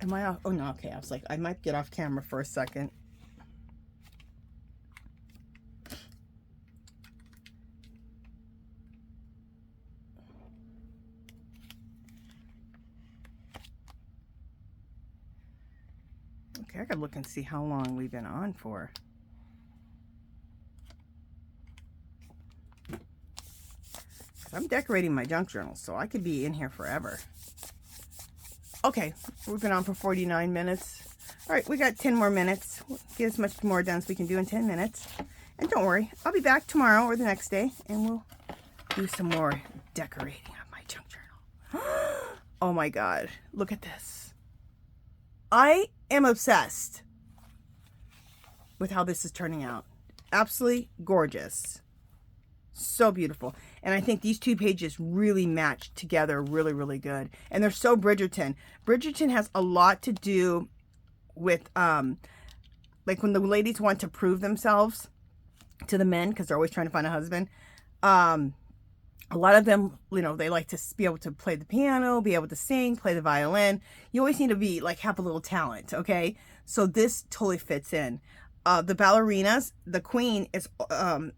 Am I off? Oh, no, okay. I was like, I might get off camera for a second. Okay, I gotta look and see how long we've been on for. I'm decorating my junk journal, so I could be in here forever. Okay, we've been on for 49 minutes. All right, we got 10 more minutes. We'll get as much more done as we can do in 10 minutes. And don't worry, I'll be back tomorrow or the next day, and we'll do some more decorating of my junk journal. Oh my God, look at this. I am obsessed with how this is turning out. Absolutely gorgeous. So beautiful. And I think these two pages really match together really, really good. And they're so Bridgerton. Bridgerton has a lot to do with, like when the ladies want to prove themselves to the men, because they're always trying to find a husband. A lot of them, you know, they like to be able to play the piano, be able to sing, play the violin. You always need to be like, have a little talent, okay? So this totally fits in. The ballerinas, the queen is, and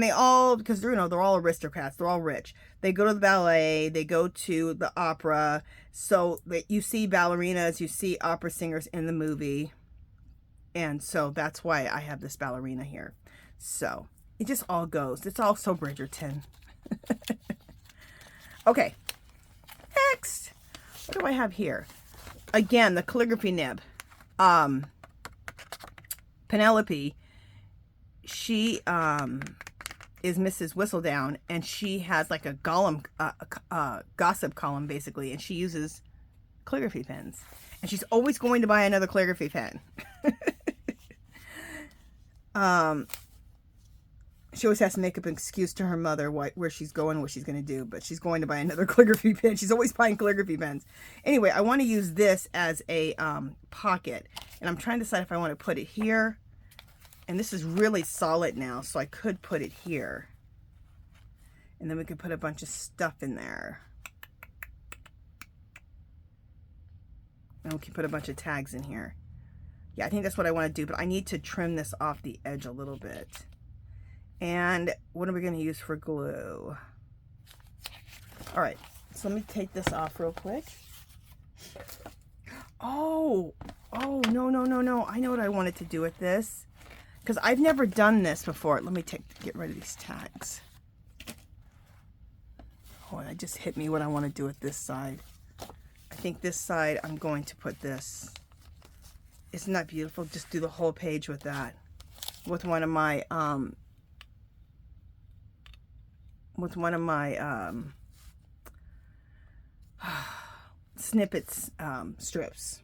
they all, because they're, you know, they're all aristocrats, they're all rich. They go to the ballet, they go to the opera. So that you see ballerinas, you see opera singers in the movie. And so that's why I have this ballerina here. So it just all goes. It's all so Bridgerton. Okay, next, what do I have here? Again, the calligraphy nib. Penelope, she is Mrs. Whistledown, and she has like a gossip column basically, and she uses calligraphy pens, and she's always going to buy another calligraphy pen. She always has to make up an excuse to her mother where she's going, what she's going to do, but she's going to buy another calligraphy pen. She's always buying calligraphy pens. Anyway, I want to use this as a pocket, and I'm trying to decide if I want to put it here. And this is really solid now, so I could put it here. And then we could put a bunch of stuff in there. And we can put a bunch of tags in here. Yeah, I think that's what I want to do, but I need to trim this off the edge a little bit. And what are we going to use for glue? All right, so let me take this off real quick. Oh, no. I know what I wanted to do with this, because I've never done this before. Let me get rid of these tags. Oh, and it just hit me what I want to do with this side. I think this side, I'm going to put this. Isn't that beautiful? Just do the whole page with that. With one of my, snippets strips.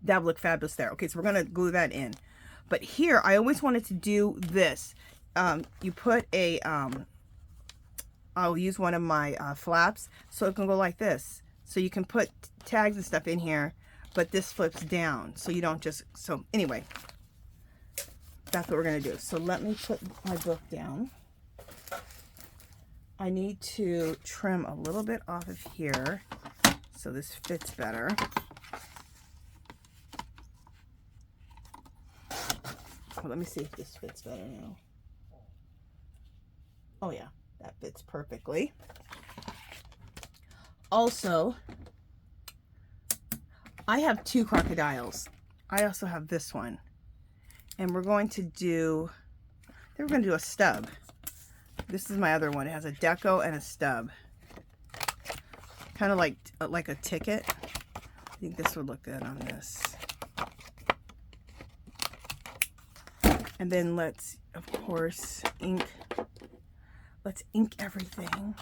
That would look fabulous there. Okay, so we're going to glue that in. But here, I always wanted to do this. You put a, I'll use one of my flaps, so it can go like this. So you can put tags and stuff in here, but this flips down, so you don't just, so anyway, that's what we're going to do. So let me put my book down. I need to trim a little bit off of here so this fits better. Well, let me see if this fits better now. Oh yeah, that fits perfectly. Also, I have two crocodiles. I also have this one. And we're going to do, we're going to do a stub. This is my other one. It has a deco and a stub. Kind of like a ticket. I think this would look good on this. And then let's, of course, ink. Let's ink everything.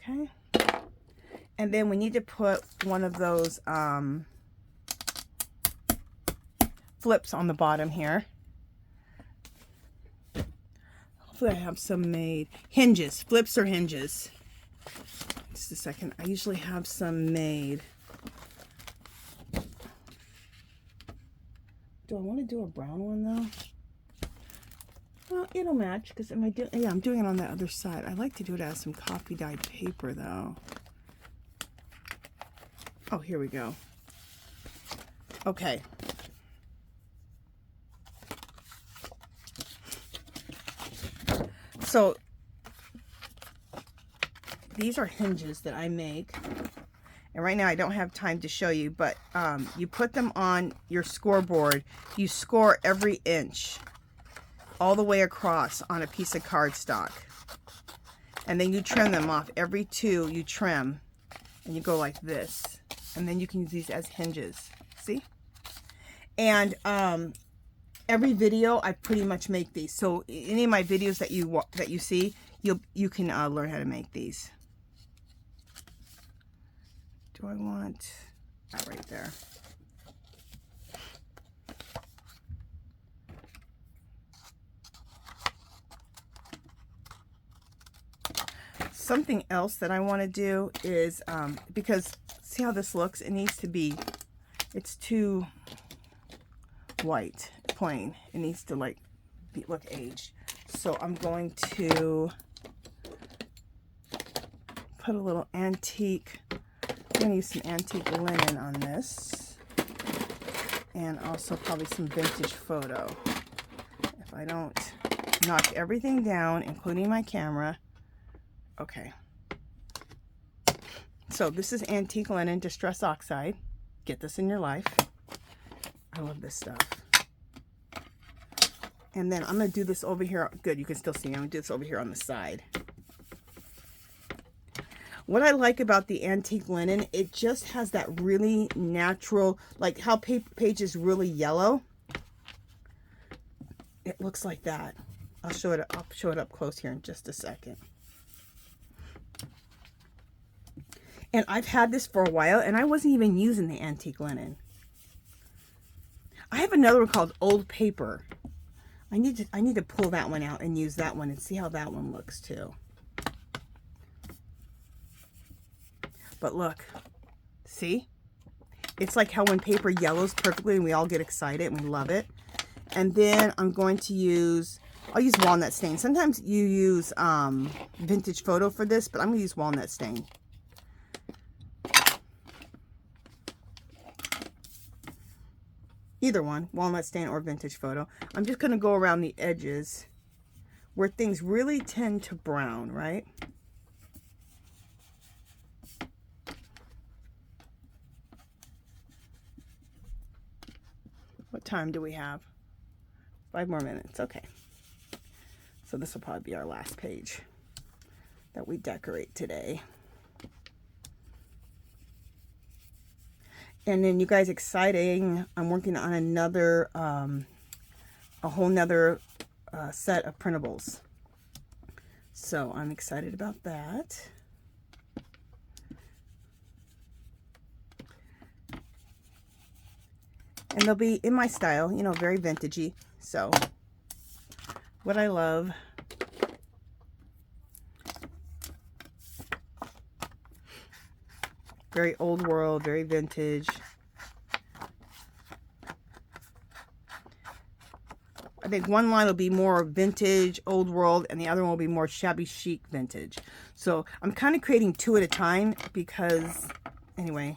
Okay. And then we need to put one of those flips on the bottom here. Hopefully I have some made. Hinges. Flips or hinges. Just a second. I usually have some made. Do I want to do a brown one though? Well, it'll match because am I doing? Yeah, I'm doing it on the other side. I like to do it as some coffee dyed paper though. Oh, here we go. Okay. So these are hinges that I make. And right now I don't have time to show you, but you put them on your scoreboard. You score every inch all the way across on a piece of cardstock. And then you trim them off. Every two you trim and you go like this. And then you can use these as hinges. See? And every video I pretty much make these. So any of my videos that you see, you can learn how to make these. Do I want that right there? something else that I want to do is, because see how this looks? It needs to be, it's too white, plain. It needs to like look aged. So I'm going to put a little antique, I'm going to use some antique linen on this. And also probably some vintage photo. If I don't knock everything down, including my camera. Okay. So this is antique linen distress oxide. Get this in your life. I love this stuff. And then I'm going to do this over here. Good, you can still see me. I'm going to do this over here on the side. What I like about the antique linen, it just has that really natural, like how page is really yellow. It looks like that. I'll show it up close here in just a second. And I've had this for a while, and I wasn't even using the antique linen. I have another one called Old Paper. I need to pull that one out and use that one and see how that one looks too. But look, see? It's like how when paper yellows perfectly and we all get excited and we love it. And then I'm going to use, I'll use walnut stain. Sometimes you use vintage photo for this, but I'm going to use walnut stain. Either one, walnut stain or vintage photo. I'm just going to go around the edges where things really tend to brown, right? What time do we have? 5 more minutes. Okay. So this will probably be our last page that we decorate today. And then you guys, exciting, I'm working on another, a whole nother set of printables. So I'm excited about that. And they'll be in my style, you know, very vintagey. So what I love. Very old world, very vintage. I think one line will be more vintage, old world, and the other one will be more shabby chic vintage. So I'm kind of creating 2 at a time because, anyway,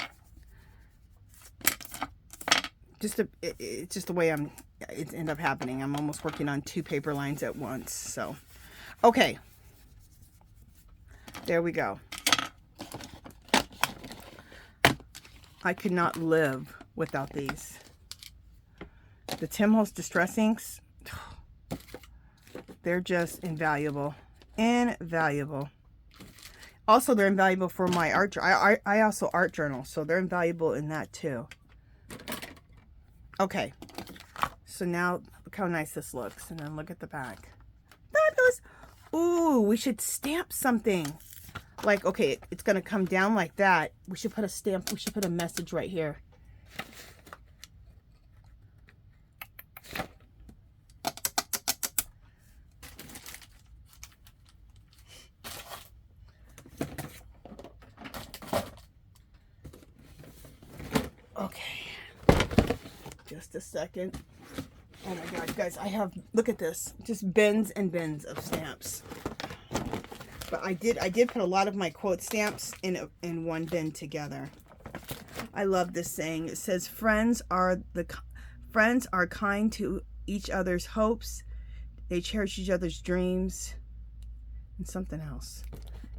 it's just the way it ended up happening. I'm almost working on 2 paper lines at once. So, okay. There we go. I could not live without these. The Tim Holtz Distress Inks, they're just invaluable. Invaluable. Also, they're invaluable for my art. I also art journal, so they're invaluable in that too. Okay. So now, look how nice this looks. And then look at the back. Fabulous. Ooh, we should stamp something. Like, okay, it's going to come down like that. We should put a stamp. We should put a message right here. Okay. Just a second. Oh my God, guys, I have, look at this. Just bins and bins of stamps. But I did put a lot of my quote stamps in one bin together. I love this saying. It says, friends are kind to each other's hopes. They cherish each other's dreams. And something else.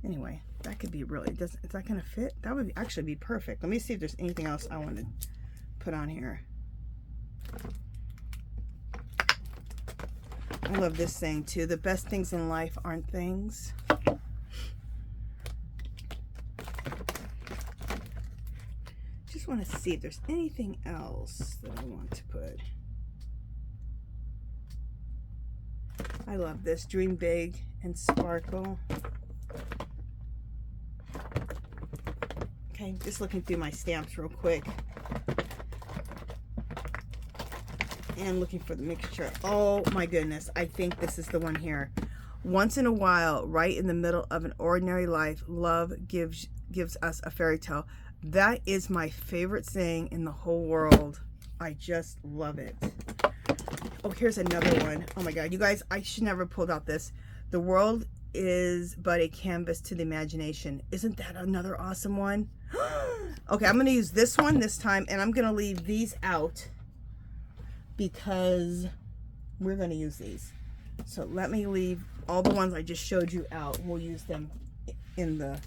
Anyway, that could be really, is that going to fit? That would actually be perfect. Let me see if there's anything else I want to put on here. I love this saying too. The best things in life aren't things. Just want to see if there's anything else that I want to put. I love this. Dream big and sparkle. Okay, just looking through my stamps real quick. And looking for the mixture. Oh my goodness, I think this is the one here. Once in a while, right in the middle of an ordinary life, love gives us a fairy tale. That is my favorite saying in the whole world. I just love it. Oh, here's another one. Oh my God, you guys, I should never have pulled out this. The world is but a canvas to the imagination. Isn't that another awesome one? Okay, I'm going to use this one this time, and I'm going to leave these out because we're going to use these. So let me leave all the ones I just showed you out. We'll use them in the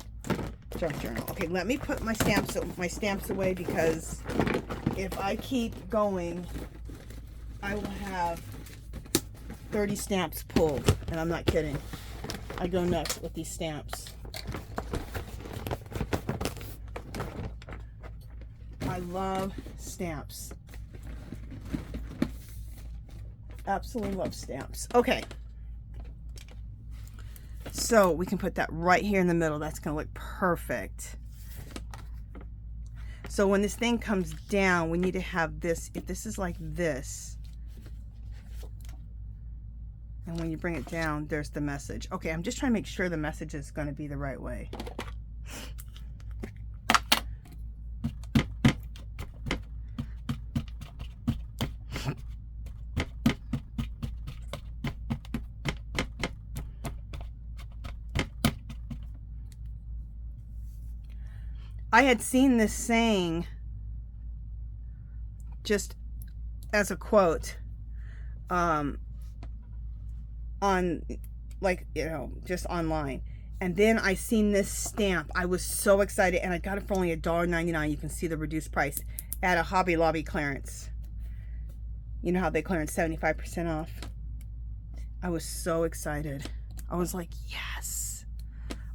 junk journal. Okay, let me put my stamps away, because if I keep going, I will have 30 stamps pulled, and I'm not kidding. I go nuts with these stamps. I love stamps. Absolutely love stamps. Okay. So we can put that right here in the middle. That's going to look perfect. So when this thing comes down, we need to have this. If this is like this, and when you bring it down, there's the message. Okay, I'm just trying to make sure the message is going to be the right way. I had seen this saying just as a quote on, like, you know, just online, and then I seen this stamp. I was so excited, and I got it for only $1.99. You can see the reduced price at a Hobby Lobby clearance. You know how they clearance 75% off? I was so excited. I was like, yes,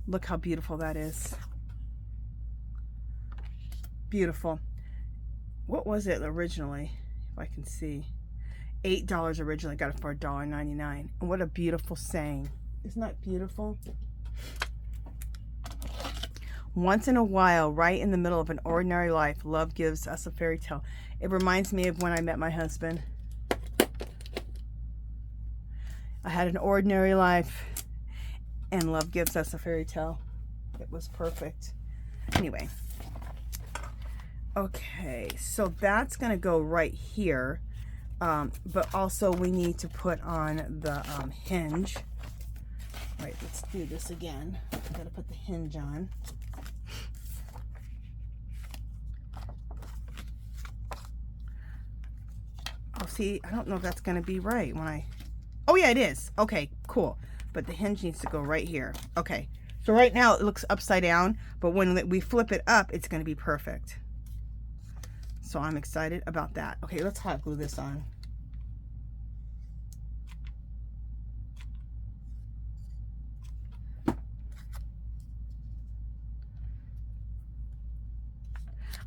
look how beautiful that is. Beautiful. What was it originally? If I can see. $8 originally. Got it for $1.99. And what a beautiful saying. Isn't that beautiful? Once in a while, right in the middle of an ordinary life, love gives us a fairy tale. It reminds me of when I met my husband. I had an ordinary life, and love gives us a fairy tale. It was perfect. Anyway. Okay, so that's going to go right here, but also we need to put on the hinge. All right, let's do this again. I've got to put the hinge on. Oh, see, I don't know if that's going to be right when I... Oh, yeah, it is. Okay, cool. But the hinge needs to go right here. Okay, so right now it looks upside down, but when we flip it up, it's going to be perfect. So I'm excited about that. Okay, let's hot glue this on.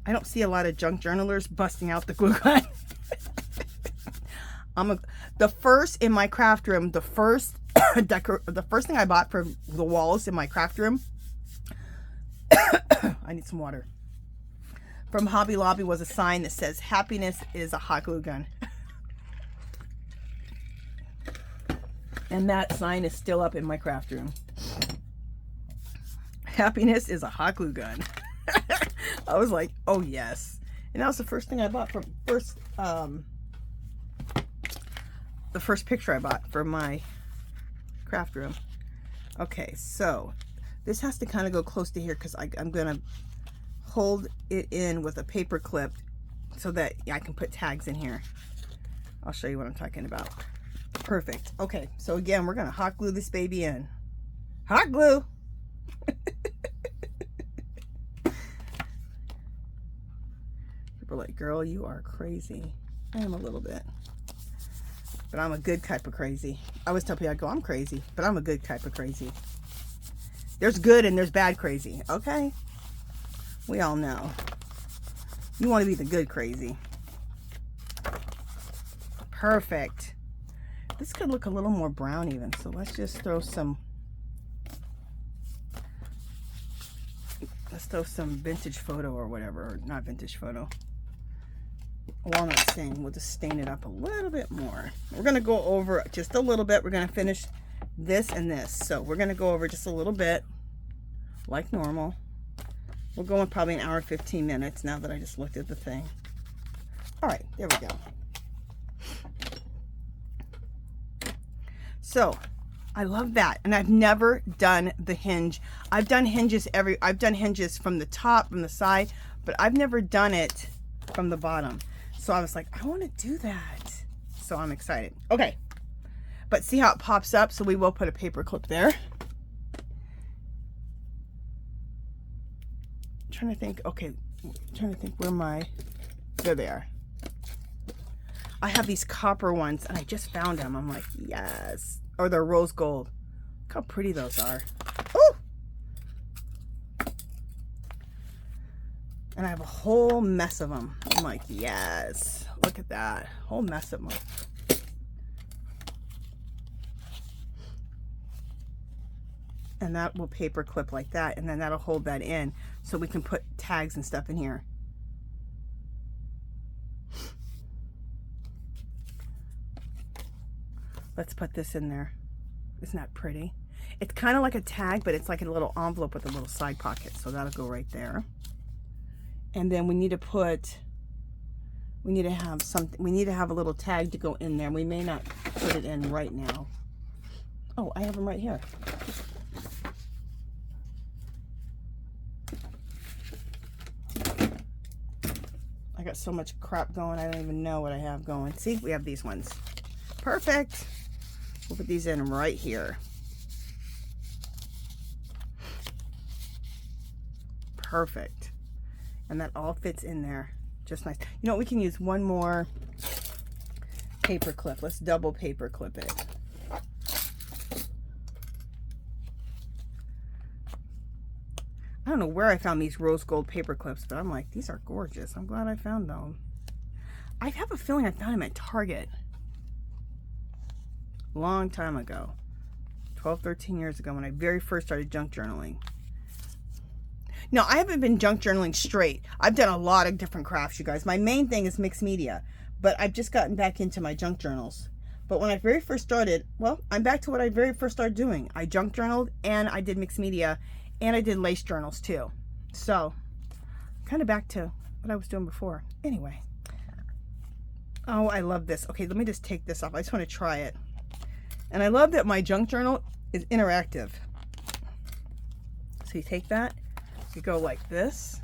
I don't see a lot of junk journalers busting out the glue gun. The first in my craft room, the first thing I bought for the walls in my craft room, I need some water, from Hobby Lobby was a sign that says, happiness is a hot glue gun. And that sign is still up in my craft room. Happiness is a hot glue gun. I was like, oh yes. And that was the first thing I bought from the first picture I bought for my craft room. Okay, so this has to kind of go close to here, because I'm gonna hold it in with a paper clip so that I can put tags in here. I'll show you what I'm talking about. Perfect. Okay, so again, we're gonna hot glue this baby in. Hot glue. People are like, girl, you are crazy. I am a little bit, but I'm a good type of crazy. I always tell people, I go, I'm crazy, but I'm a good type of crazy. There's good and there's bad crazy. Okay, we all know. You want to be the good crazy. Perfect. This could look a little more brown even, so let's just throw some, vintage photo or whatever, or not vintage photo, walnut stain. We'll just stain it up a little bit more. We're going to go over just a little bit. We're going to finish this and this. So we're going to go over just a little bit like normal. We're going probably an hour and 15 minutes now that I just looked at the thing. All right, there we go. So I love that. And I've never done the hinge. I've done hinges from the top, from the side, but I've never done it from the bottom. So I was like, I want to do that. So I'm excited. Okay. But see how it pops up? So we will put a paper clip there. I'm trying to think. Okay. I'm trying to think where my, there they are. I have these copper ones and I just found them. I'm like, yes. Or they're rose gold. Look how pretty those are. Oh! And I have a whole mess of them. I'm like, yes. Look at that. Whole mess of them. And that will paper clip like that. And then that'll hold that in. So we can put tags and stuff in here. Let's put this in there. Isn't that pretty? It's kind of like a tag, but it's like a little envelope with a little side pocket. So that'll go right there. And then we need to put, we need to have something, we need to have a little tag to go in there. We may not put it in right now. Oh, I have them right here. I got so much crap going, I don't even know what I have going. See, we have these ones. Perfect. We'll put these in right here. Perfect. And that all fits in there. Just nice. You know what? We can use one more paper clip. Let's double paper clip it. I don't know where I found these rose gold paper clips, but I'm like, these are gorgeous. I'm glad I found them. I have a feeling I found them at Target. Long time ago. 12, 13 years ago when I very first started junk journaling. No, I haven't been junk journaling straight. I've done a lot of different crafts, you guys. My main thing is mixed media, but I've just gotten back into my junk journals. But when I very first started, well, I'm back to what I very first started doing. I junk journaled and I did mixed media and I did lace journals too. So, kind of back to what I was doing before. Anyway. Oh, I love this. Okay, let me just take this off. I just want to try it. And I love that my junk journal is interactive. So you take that, you go like this.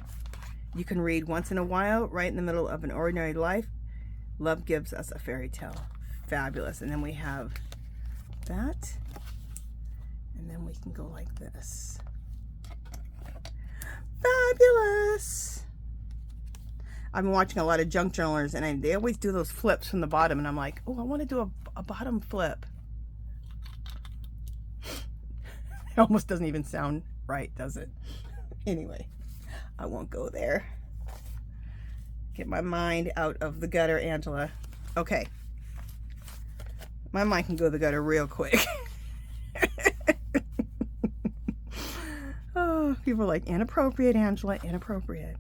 You can read once in a while, right in the middle of an ordinary life. Love gives us a fairy tale. Fabulous. And then we have that. And then we can go like this. Fabulous. I've been watching a lot of junk journalers and they always do those flips from the bottom. And I'm like, oh, I want to do a bottom flip. It almost doesn't even sound right, does it? Anyway, I won't go there. Get my mind out of the gutter, Angela. Okay. My mind can go to the gutter real quick. Oh, people are like, inappropriate, Angela, inappropriate.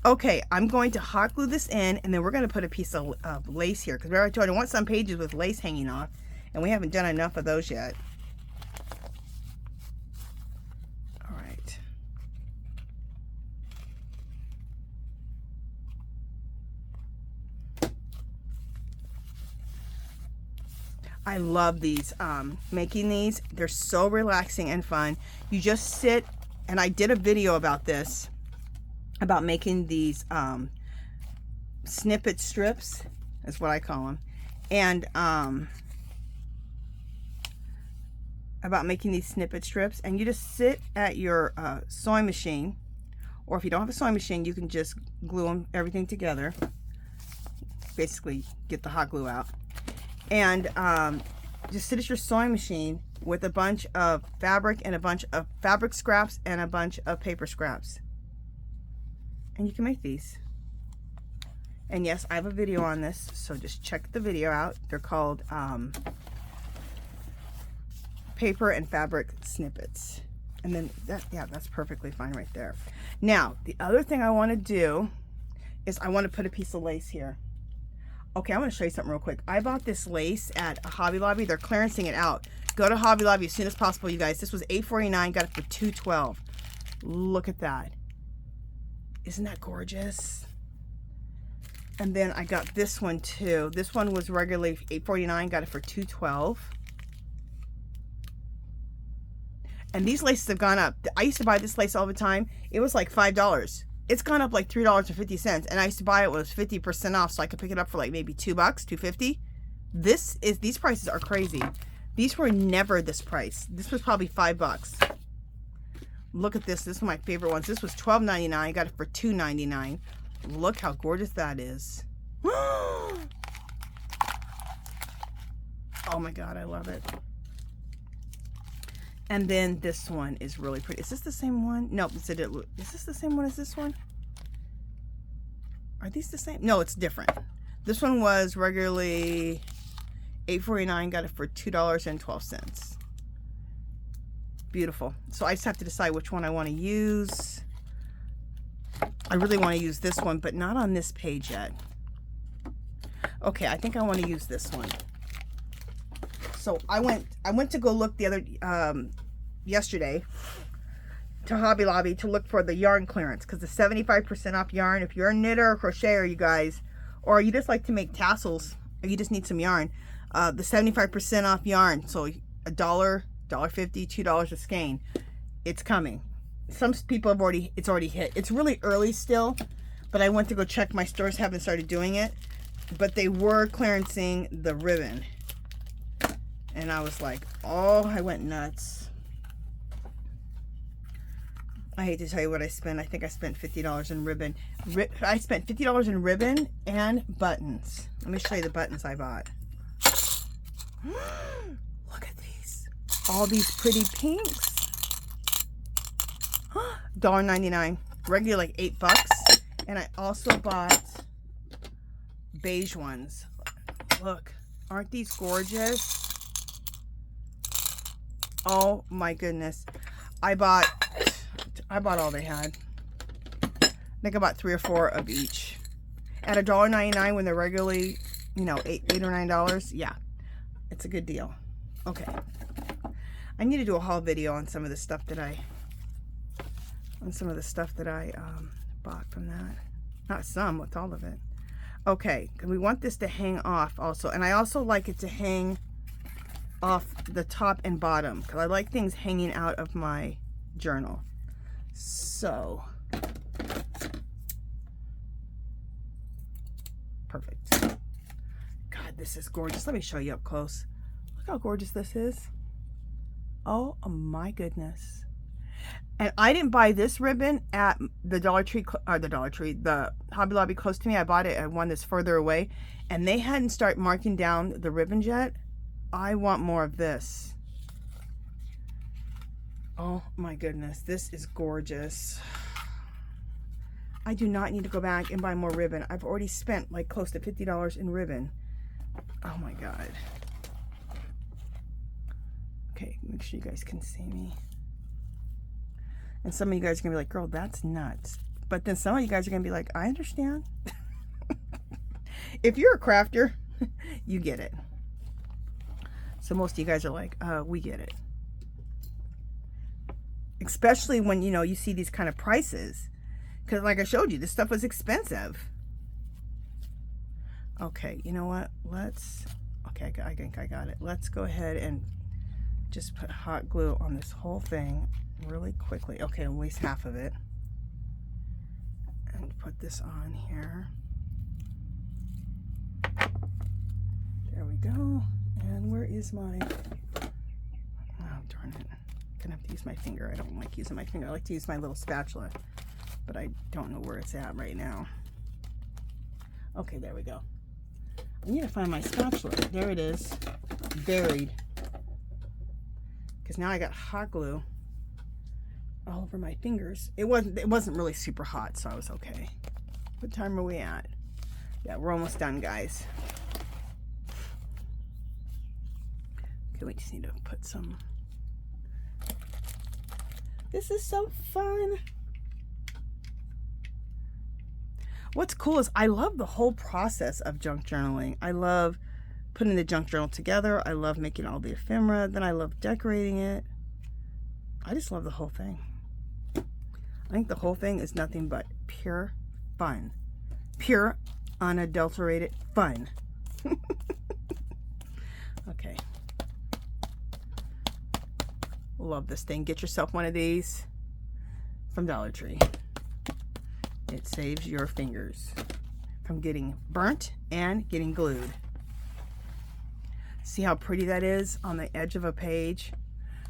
Okay, I'm going to hot glue this in, and then we're going to put a piece of lace here, because I told you I want some pages with lace hanging off, and we haven't done enough of those yet. All right. I love these, making these. They're so relaxing and fun. You just sit, and I did a video about this, about making these snippet strips, is what I call them, and about making these snippet strips, and you just sit at your sewing machine, or if you don't have a sewing machine, you can just glue them, everything together, basically get the hot glue out, and just sit at your sewing machine with a bunch of fabric and a bunch of fabric scraps and a bunch of paper scraps. And you can make these. And yes, I have a video on this, so just check the video out. They're called paper and fabric snippets. And then that, yeah, that's perfectly fine right there. Now, the other thing I want to do is I want to put a piece of lace here. Okay, I'm going to show you something real quick. I bought this lace at Hobby Lobby. They're clearancing it out. Go to Hobby Lobby as soon as possible, you guys. This was $8.49. Got it for $2.12. Look at that. Isn't that gorgeous? And then I got this one too. This one was regularly $8.49. Got it for $2.12. And these laces have gone up. I used to buy this lace all the time. It was like $5. It's gone up like $3.50. And I used to buy it when it was 50% off, so I could pick it up for like maybe $2, $2.50. These prices are crazy. These were never this price. This was probably $5. Look at this. This is my favorite ones. This was $12.99. I got it for $2.99. Look how gorgeous that is. Oh my God, I love it. And then this one is really pretty. Is this the same one? No, is this the same one as this one? Are these the same? No, it's different. This one was regularly $8.49. Got it for $2.12. Beautiful. So I just have to decide which one I want to use. I really want to use this one, but not on this page yet. Okay, I think I want to use this one. So I went to go look the other yesterday to Hobby Lobby to look for the yarn clearance, because the 75% off yarn, if you're a knitter or crocheter, you guys, or you just like to make tassels, or you just need some yarn, the 75% off yarn, so $1, $1.50, $2 a skein, it's coming. Some people have it's already hit. It's really early still, but I went to go check. My stores haven't started doing it, but they were clearancing the ribbon. And I was like, oh, I went nuts. I hate to tell you what I spent. I think I spent $50 in ribbon. I spent $50 in ribbon and buttons. Let me show you the buttons I bought. Look at these. All these pretty pinks. $1.99. Regular like $8. And I also bought beige ones. Look, aren't these gorgeous? Oh my goodness. I bought all they had. I think I bought 3 or 4 of each. At $1.99 when they're regularly, you know, $8 or $9. Yeah, it's a good deal. Okay. I need to do a haul video on some of the stuff that I bought from that. Not some, with all of it. Okay, because we want this to hang off also. And I also like it to hang off the top and bottom, because I like things hanging out of my journal. So, perfect. God, this is gorgeous. Let me show you up close. Look how gorgeous this is. Oh my goodness. And I didn't buy this ribbon at the the Hobby Lobby close to me. I bought it at one that's further away, and they hadn't started marking down the ribbons yet. I want more of this. Oh my goodness, this is gorgeous. I do not need to go back and buy more ribbon. I've already spent like close to $50 in ribbon. Oh my God. Okay, make sure you guys can see me. And some of you guys are gonna be like, girl, that's nuts. But then some of you guys are gonna be like, I understand. If you're a crafter, you get it. So most of you guys are like, we get it. Especially when, you know, you see these kind of prices. Because like I showed you, this stuff was expensive. Okay, you know what? Okay, I think I got it. Let's go ahead and just put hot glue on this whole thing really quickly. Okay, at least half of it. And put this on here. There we go. And where is my... Oh, darn it. I'm gonna have to use my finger. I don't like using my finger. I like to use my little spatula, but I don't know where it's at right now. Okay, there we go. I need to find my spatula. There it is. Buried. Because now I got hot glue all over my fingers. It wasn't really super hot, so I was okay. What time are we at? Yeah, we're almost done, guys. Okay, we just need to put some... This is so fun. what's cool is I love the whole process of junk journaling. I love putting the junk journal together. I love making all the ephemera. Then I love decorating it. I just love the whole thing. I think the whole thing is nothing but pure fun. Pure, unadulterated fun. Okay. Love this thing. Get yourself one of these from Dollar Tree. It saves your fingers from getting burnt and getting glued. See how pretty that is on the edge of a page?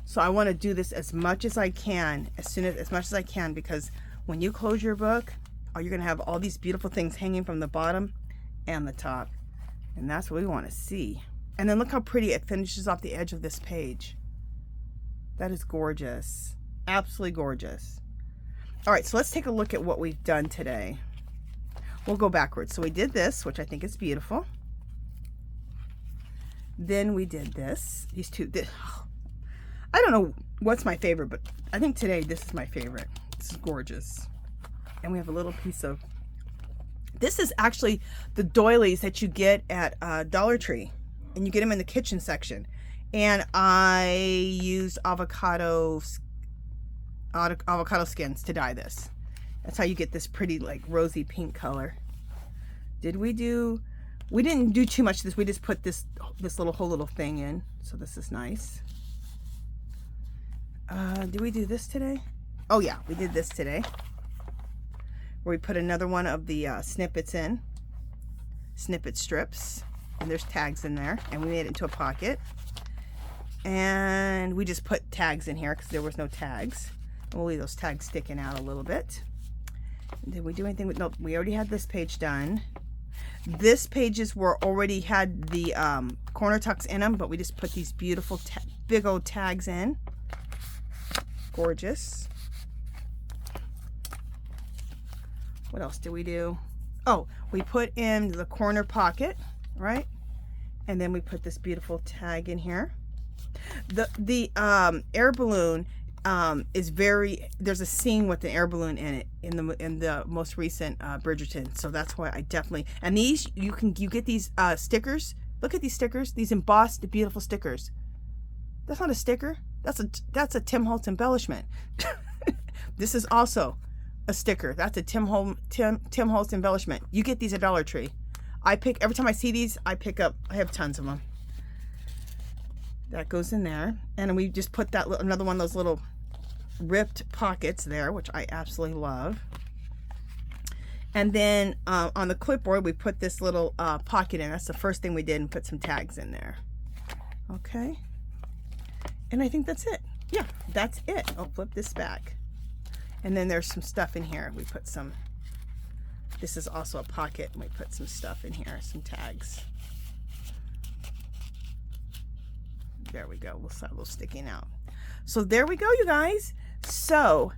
So I want to do this as much as I can, as much as I can, because when you close your book, you're going to have all these beautiful things hanging from the bottom and the top. And that's what we want to see. And then look how pretty it finishes off the edge of this page. That is gorgeous. Absolutely gorgeous. All right, so let's take a look at what we've done today. We'll go backwards. So we did this, which I think is beautiful. Then we did this. These two. I don't know what's my favorite, but I think today this is my favorite. This is gorgeous. And we have a little piece of... This is actually the doilies that you get at Dollar Tree. And you get them in the kitchen section. And I used avocado skins to dye this. That's how you get this pretty like rosy pink color. We didn't do too much of this. We just put this whole little thing in. So this is nice. Did we do this today? Oh yeah, we did this today. Where we put another one of the snippets in. Snippet strips. And there's tags in there. And we made it into a pocket. And we just put tags in here because there was no tags. We'll leave those tags sticking out a little bit. Did we do anything with... Nope, we already had this page done. This pages were already had the corner tucks in them, but we just put these beautiful big old tags in. Gorgeous. What else did we do? Oh, we put in the corner pocket, right? And then we put this beautiful tag in here. The air balloon is there's a scene with the air balloon in it in the most recent Bridgerton, so that's why I definitely... And these you get these stickers. Look at these stickers, these embossed beautiful stickers. That's not a sticker, that's a Tim Holtz embellishment. This is also a sticker. That's a Tim Holtz embellishment. You get these at Dollar Tree. Every time I see these, I have tons of them. That goes in there. And we just put another one of those little ripped pockets there, which I absolutely love. And then on the clipboard, we put this little pocket in. That's the first thing we did, and put some tags in there. Okay. And I think that's it. Yeah, that's it. I'll flip this back. And then there's some stuff in here. We put some... This is also a pocket, and we put some stuff in here, some tags. There we go. We'll start a little sticking out. So there we go, you guys. So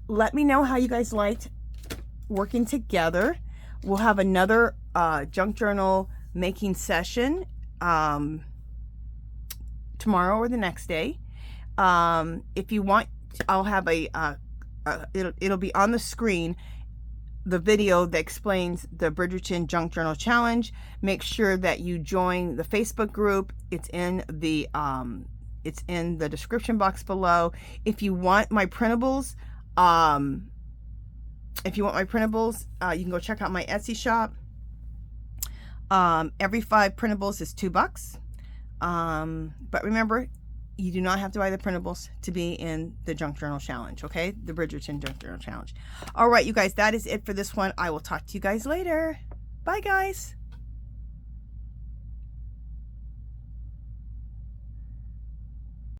let me know how you guys liked working together. We'll have another junk journal making session tomorrow or the next day. If you want, I'll have it'll be on the screen, the video that explains the Bridgerton Junk Journal Challenge. Make sure that you join the Facebook group. It's in the description box below. If you want my printables, you can go check out my Etsy shop. Every 5 printables is $2. But remember, you do not have to buy the printables to be in the Junk Journal Challenge, okay? The Bridgerton Junk Journal Challenge. All right, you guys, that is it for this one. I will talk to you guys later. Bye, guys.